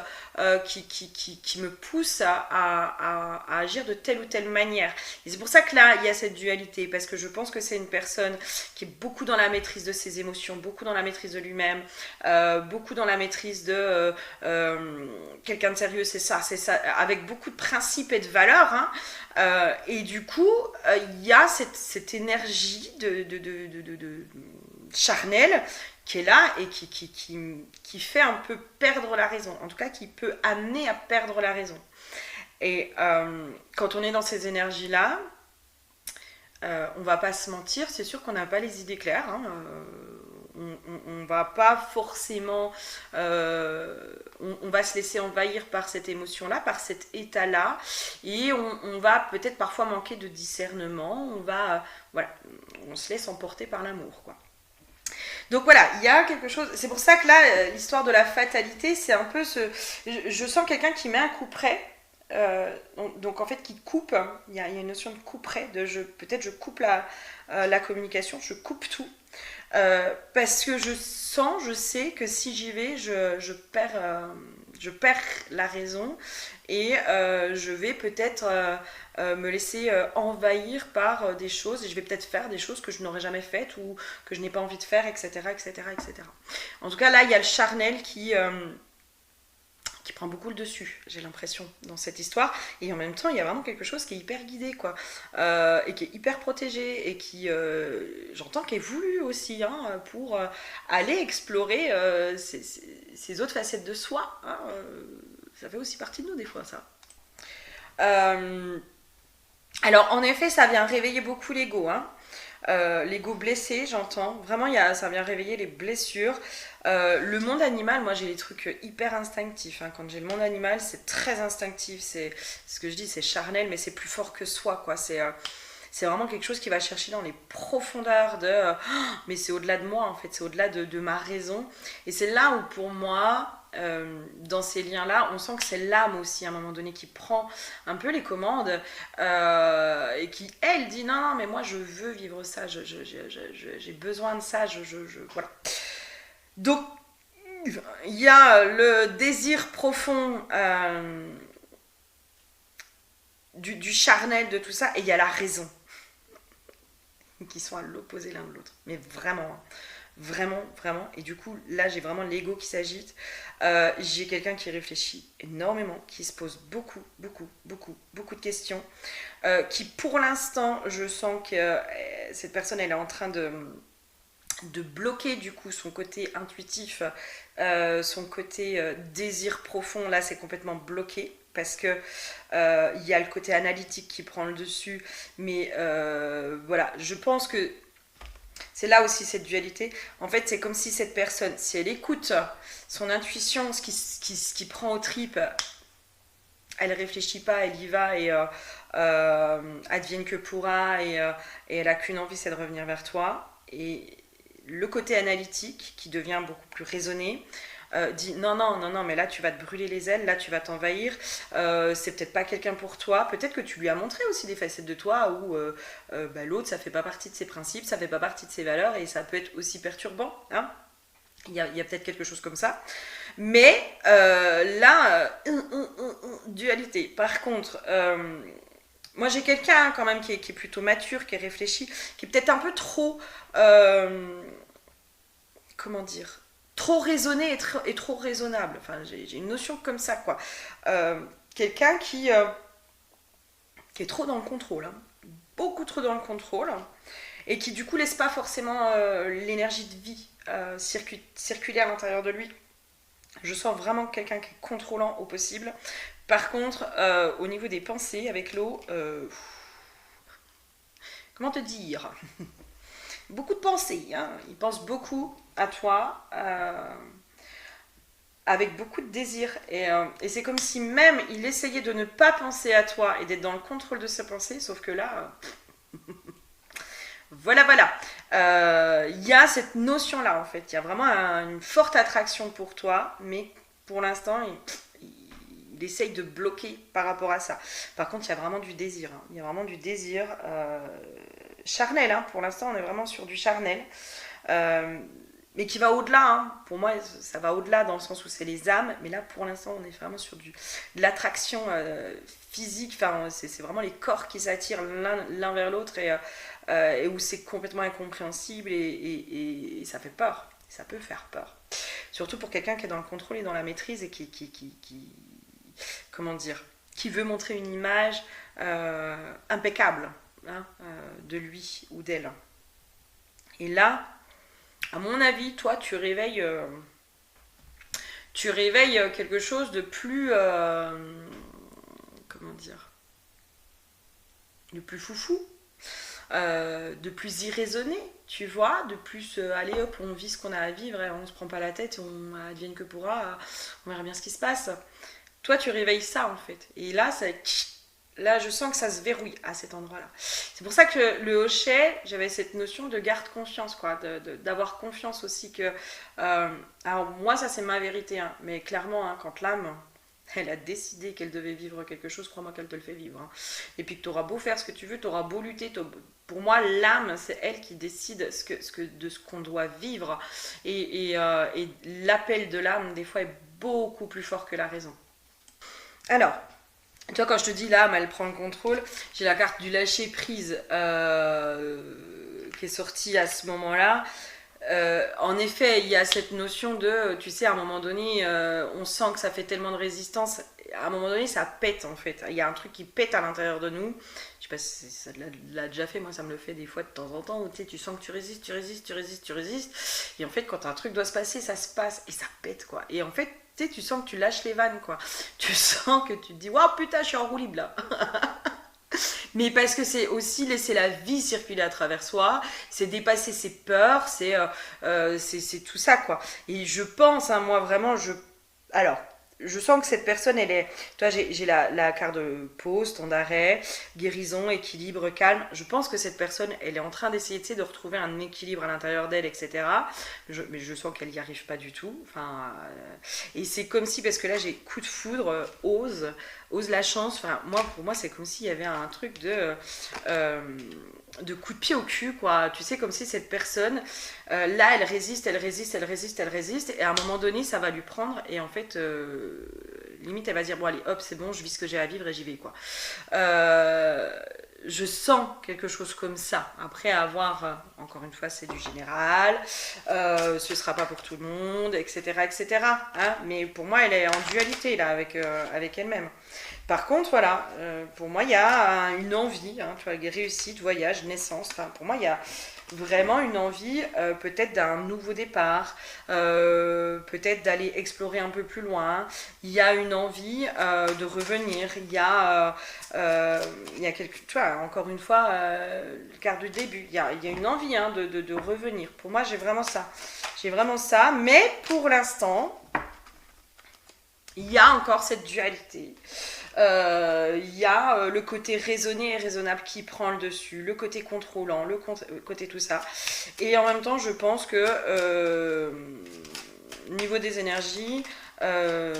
qui me pousse à agir de telle ou telle manière. Et c'est pour ça que là il y a cette dualité, parce que je pense que c'est une personne qui est beaucoup dans la maîtrise de ses émotions, beaucoup dans la maîtrise de lui-même, beaucoup dans la maîtrise de quelqu'un de sérieux, c'est ça, avec beaucoup de principes et de valeurs, hein. Et du coup il y a cette énergie de charnelle qui est là et qui fait un peu perdre la raison, en tout cas qui peut amener à perdre la raison. Et quand on est dans ces énergies là, On va pas se mentir, c'est sûr qu'on n'a pas les idées claires. Hein, on va pas forcément, on va se laisser envahir par cette émotion-là, par cet état-là, et on va peut-être parfois manquer de discernement. Voilà, on se laisse emporter par l'amour, quoi. Donc voilà, il y a quelque chose. C'est pour ça que là, l'histoire de la fatalité, c'est un peu ce. Je sens quelqu'un qui met un coup près. Donc en fait qui coupe, il y a une notion de coup près, peut-être je coupe la communication, je coupe tout, parce que je sais que si j'y vais, je perds la raison, et je vais peut-être me laisser envahir par des choses, et je vais peut-être faire des choses que je n'aurais jamais faites ou que je n'ai pas envie de faire, etc., etc., etc. En tout cas là il y a le charnel qui prend beaucoup le dessus, j'ai l'impression, dans cette histoire. Et en même temps, il y a vraiment quelque chose qui est hyper guidé, quoi. Et qui est hyper protégé, et qui, j'entends, qui est voulu aussi, hein, pour aller explorer ces autres facettes de soi. Hein, ça fait aussi partie de nous, des fois, ça. Alors, en effet, ça vient réveiller beaucoup l'ego, hein. L'ego blessé, j'entends. Vraiment, ça vient réveiller les blessures. Le monde animal, moi j'ai les trucs hyper instinctifs. Hein. Quand j'ai le monde animal, c'est très instinctif. C'est ce que je dis, c'est charnel, mais c'est plus fort que soi, quoi. C'est vraiment quelque chose qui va chercher dans les profondeurs de mais c'est au-delà de moi, en fait, c'est au-delà de ma raison. Et c'est là où, pour moi, dans ces liens-là, on sent que c'est l'âme aussi, à un moment donné, qui prend un peu les commandes, et qui, elle, dit non, non, mais moi je veux vivre ça, j'ai besoin de ça, voilà. Donc, il y a le désir profond du charnel de tout ça, et il y a la raison, qui sont à l'opposé l'un de l'autre. Mais vraiment, hein. Vraiment, vraiment. Et du coup, là, j'ai vraiment l'ego qui s'agite. J'ai quelqu'un qui réfléchit énormément, qui se pose beaucoup, beaucoup, beaucoup, beaucoup de questions. Qui, pour l'instant, je sens que cette personne, elle est en train de bloquer, du coup, son côté intuitif, son côté désir profond. Là, c'est complètement bloqué. Parce que il y a le côté analytique qui prend le dessus. Mais voilà, je pense que c'est là aussi cette dualité. En fait, c'est comme si cette personne, si elle écoute son intuition, ce qui prend aux tripes, elle réfléchit pas, elle y va, et advienne que pourra, et elle a qu'une envie, c'est de revenir vers toi. Et le côté analytique, qui devient beaucoup plus raisonné, dit non, non, non, non, mais là tu vas te brûler les ailes, là tu vas t'envahir, c'est peut-être pas quelqu'un pour toi, peut-être que tu lui as montré aussi des facettes de toi où l'autre, ça fait pas partie de ses principes, ça fait pas partie de ses valeurs, et ça peut être aussi perturbant, hein. Il y a peut-être quelque chose comme ça, mais là, dualité. Par contre, moi j'ai quelqu'un, hein, quand même, qui est plutôt mature, qui est réfléchi, qui est peut-être un peu trop, comment dire, trop raisonné et trop raisonnable. Enfin, j'ai une notion comme ça, quoi. Quelqu'un qui est trop dans le contrôle, hein. Beaucoup trop dans le contrôle, et qui du coup laisse pas forcément l'énergie de vie circuler à l'intérieur de lui. Je sens vraiment quelqu'un qui est contrôlant au possible. Par contre, au niveau des pensées avec l'eau, comment te dire, beaucoup de pensées, hein. Il pense beaucoup à toi, avec beaucoup de désir, et c'est comme si même il essayait de ne pas penser à toi et d'être dans le contrôle de ses pensées, sauf que là, voilà, voilà. Il y a cette notion-là, en fait. Il y a vraiment une forte attraction pour toi, mais pour l'instant, il essaye de bloquer par rapport à ça. Par contre, il y a vraiment du désir, hein. Il y a vraiment du désir charnel, hein. Pour l'instant, on est vraiment sur du charnel. Mais qui va au-delà, hein. Pour moi, ça va au-delà dans le sens où c'est les âmes, mais là, pour l'instant, on est vraiment sur de l'attraction physique. Enfin, c'est vraiment les corps qui s'attirent l'un vers l'autre, et où c'est complètement incompréhensible, et ça fait peur. Ça peut faire peur. Surtout pour quelqu'un qui est dans le contrôle et dans la maîtrise, et qui comment dire, qui veut montrer une image impeccable, hein, de lui ou d'elle. Et là, à mon avis, toi, tu réveilles quelque chose de plus, comment dire, de plus foufou. de plus irraisonné, tu vois, de plus allez hop, on vit ce qu'on a à vivre, et on se prend pas la tête, on advienne que pourra, on verra bien ce qui se passe. Toi, tu réveilles ça en fait. Et là, là, je sens que ça se verrouille à cet endroit-là. C'est pour ça que le hochet, j'avais cette notion de garde confiance, quoi, d'avoir confiance aussi que. Alors, moi, ça, c'est ma vérité, hein, mais clairement, hein, quand l'âme, elle a décidé qu'elle devait vivre quelque chose, crois-moi qu'elle te le fait vivre. Hein. Et puis que tu auras beau faire ce que tu veux, tu auras beau lutter. Pour moi, l'âme, c'est elle qui décide de ce qu'on doit vivre. Et l'appel de l'âme, des fois, est beaucoup plus fort que la raison. Alors, tu vois, quand je te dis l'âme, elle prend le contrôle, j'ai la carte du lâcher prise qui est sortie à ce moment-là. En effet, il y a cette notion de, tu sais, à un moment donné, on sent que ça fait tellement de résistance. À un moment donné, ça pète en fait. Il y a un truc qui pète à l'intérieur de nous. Je sais pas si ça l'a déjà fait, moi ça me le fait des fois de temps en temps, où tu sens que tu résistes, tu résistes, tu résistes, tu résistes. Et en fait, quand un truc doit se passer, ça se passe et ça pète quoi. Et en fait, tu sens que tu lâches les vannes quoi. Tu sens que tu te dis, waouh putain, je suis en roue libre là. Mais parce que c'est aussi laisser la vie circuler à travers soi, c'est dépasser ses peurs, c'est tout ça quoi. Et je pense, hein, moi vraiment, alors, je sens que cette personne, elle est. Toi, j'ai la carte de pause, temps d'arrêt, guérison, équilibre, calme. Je pense que cette personne, elle est en train d'essayer de retrouver un équilibre à l'intérieur d'elle, etc. Mais je sens qu'elle n'y arrive pas du tout. Enfin, et c'est comme si, parce que là, j'ai coup de foudre, ose la chance. Enfin, pour moi, c'est comme s'il y avait un truc de coup de pied au cul, quoi. Tu sais, comme si cette personne, là, elle résiste, elle résiste, elle résiste, elle résiste, et à un moment donné, ça va lui prendre, et en fait, limite, elle va dire, bon, allez, hop, c'est bon, je vis ce que j'ai à vivre, et j'y vais, quoi. Je sens quelque chose comme ça. Après avoir, encore une fois, c'est du général, ce sera pas pour tout le monde, etc., etc. Hein, mais pour moi, elle est en dualité, là, avec elle-même. Par contre, voilà, pour moi, il y a une envie, hein, tu vois, réussite, voyage, naissance. Enfin, pour moi, il y a vraiment une envie, peut-être d'un nouveau départ, peut-être d'aller explorer un peu plus loin. Il y a une envie de revenir. Il y a quelque, tu vois, encore une fois, le quart du début. Il y a une envie hein, de revenir. Pour moi, j'ai vraiment ça. J'ai vraiment ça. Mais pour l'instant, il y a encore cette dualité. Il y a le côté raisonné et raisonnable qui prend le dessus, le côté contrôlant, le côté tout ça. Et en même temps, je pense que niveau des énergies, je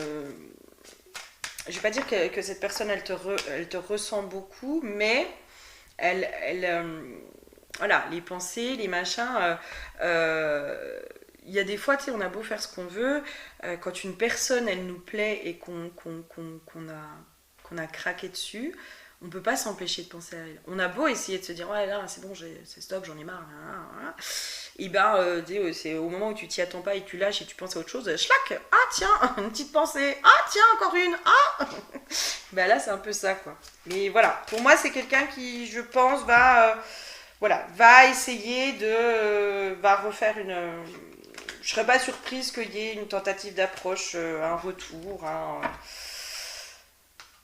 vais pas dire que cette personne elle te ressent beaucoup, mais voilà, les pensées, les machins. Il y a des fois, tu sais, on a beau faire ce qu'on veut, quand une personne, elle nous plaît et qu'on a craqué dessus, on peut pas s'empêcher de penser à elle. On a beau essayer de se dire, ouais, là, c'est bon, c'est stop, j'en ai marre. Et ben, c'est au moment où tu t'y attends pas et tu lâches et tu penses à autre chose, schlac, ah tiens, une petite pensée, ah tiens, encore une, ah ben là, c'est un peu ça, quoi. Mais voilà, pour moi, c'est quelqu'un qui, je pense, va essayer va refaire une. Je serais pas surprise qu'il y ait une tentative d'approche, un retour,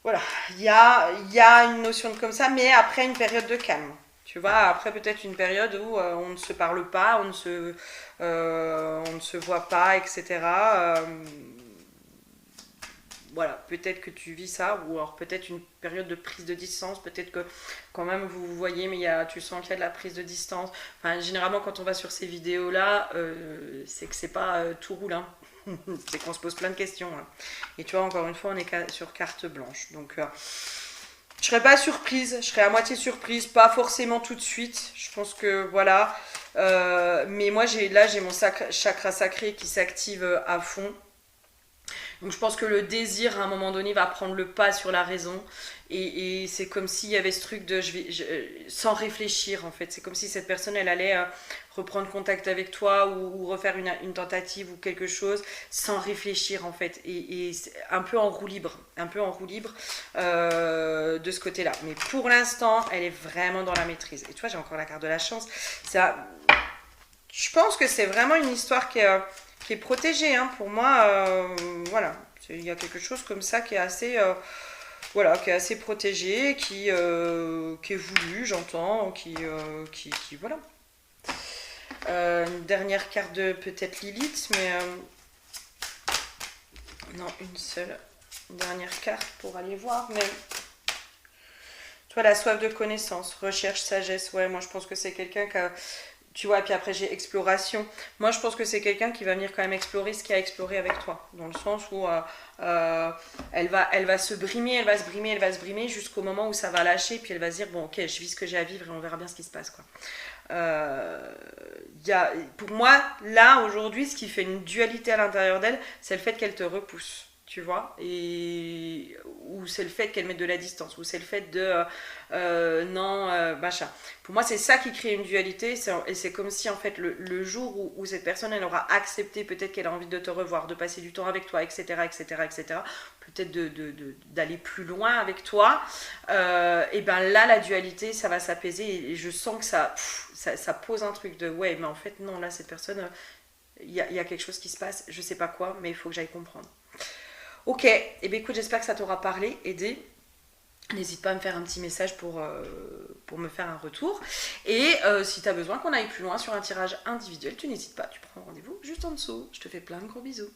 voilà, il y a une notion de comme ça, mais après une période de calme. Tu vois, après peut-être une période où on ne se parle pas, on ne se voit pas, etc. Voilà, peut-être que tu vis ça, ou alors peut-être une période de prise de distance, peut-être que quand même vous vous voyez, mais tu sens qu'il y a de la prise de distance. Enfin, généralement, quand on va sur ces vidéos-là, c'est que c'est pas tout roule, hein. C'est qu'on se pose plein de questions. Hein. Et tu vois, encore une fois, on est sur carte blanche. Donc, je serais pas surprise, je serais à moitié surprise, pas forcément tout de suite. Je pense que voilà. Mais moi, j'ai mon chakra sacré qui s'active à fond. Donc je pense que le désir à un moment donné va prendre le pas sur la raison et c'est comme s'il y avait ce truc de sans réfléchir en fait, c'est comme si cette personne elle allait reprendre contact avec toi ou refaire une tentative ou quelque chose sans réfléchir en fait et un peu en roue libre de ce côté là, mais pour l'instant elle est vraiment dans la maîtrise et tu vois j'ai encore la carte de la chance, je pense que c'est vraiment une histoire qui est protégée hein. Pour moi voilà, il y a quelque chose comme ça qui est assez voilà, qui est assez protégé, qui est voulu, j'entends, voilà. Une dernière carte de peut-être Lilith, mais non, une seule. Une dernière carte pour aller voir, mais toi, la soif de connaissance, recherche, sagesse, ouais, moi je pense que c'est quelqu'un qui a, tu vois, et puis après j'ai exploration. Moi je pense que c'est quelqu'un qui va venir quand même explorer ce qu'il a exploré avec toi, dans le sens où elle va se brimer, elle va se brimer, elle va se brimer jusqu'au moment où ça va lâcher, puis elle va se dire bon ok, je vis ce que j'ai à vivre et on verra bien ce qui se passe quoi. Pour moi, là, aujourd'hui, ce qui fait une dualité à l'intérieur d'elle, c'est le fait qu'elle te repousse, tu vois, ou c'est le fait qu'elle mette de la distance, ou c'est le fait de non, machin. Pour moi, c'est ça qui crée une dualité, et c'est comme si, en fait, le jour où cette personne, elle aura accepté, peut-être qu'elle a envie de te revoir, de passer du temps avec toi, etc., etc., etc., peut-être d'aller plus loin avec toi, et ben là, la dualité, ça va s'apaiser, et je sens que ça pose un truc de ouais, mais en fait, non, là, cette personne, il y a quelque chose qui se passe, je sais pas quoi, mais il faut que j'aille comprendre. Ok, et bien écoute, j'espère que ça t'aura parlé, aidé. N'hésite pas à me faire un petit message pour me faire un retour. Et si tu as besoin qu'on aille plus loin sur un tirage individuel, tu n'hésites pas, tu prends rendez-vous juste en dessous. Je te fais plein de gros bisous.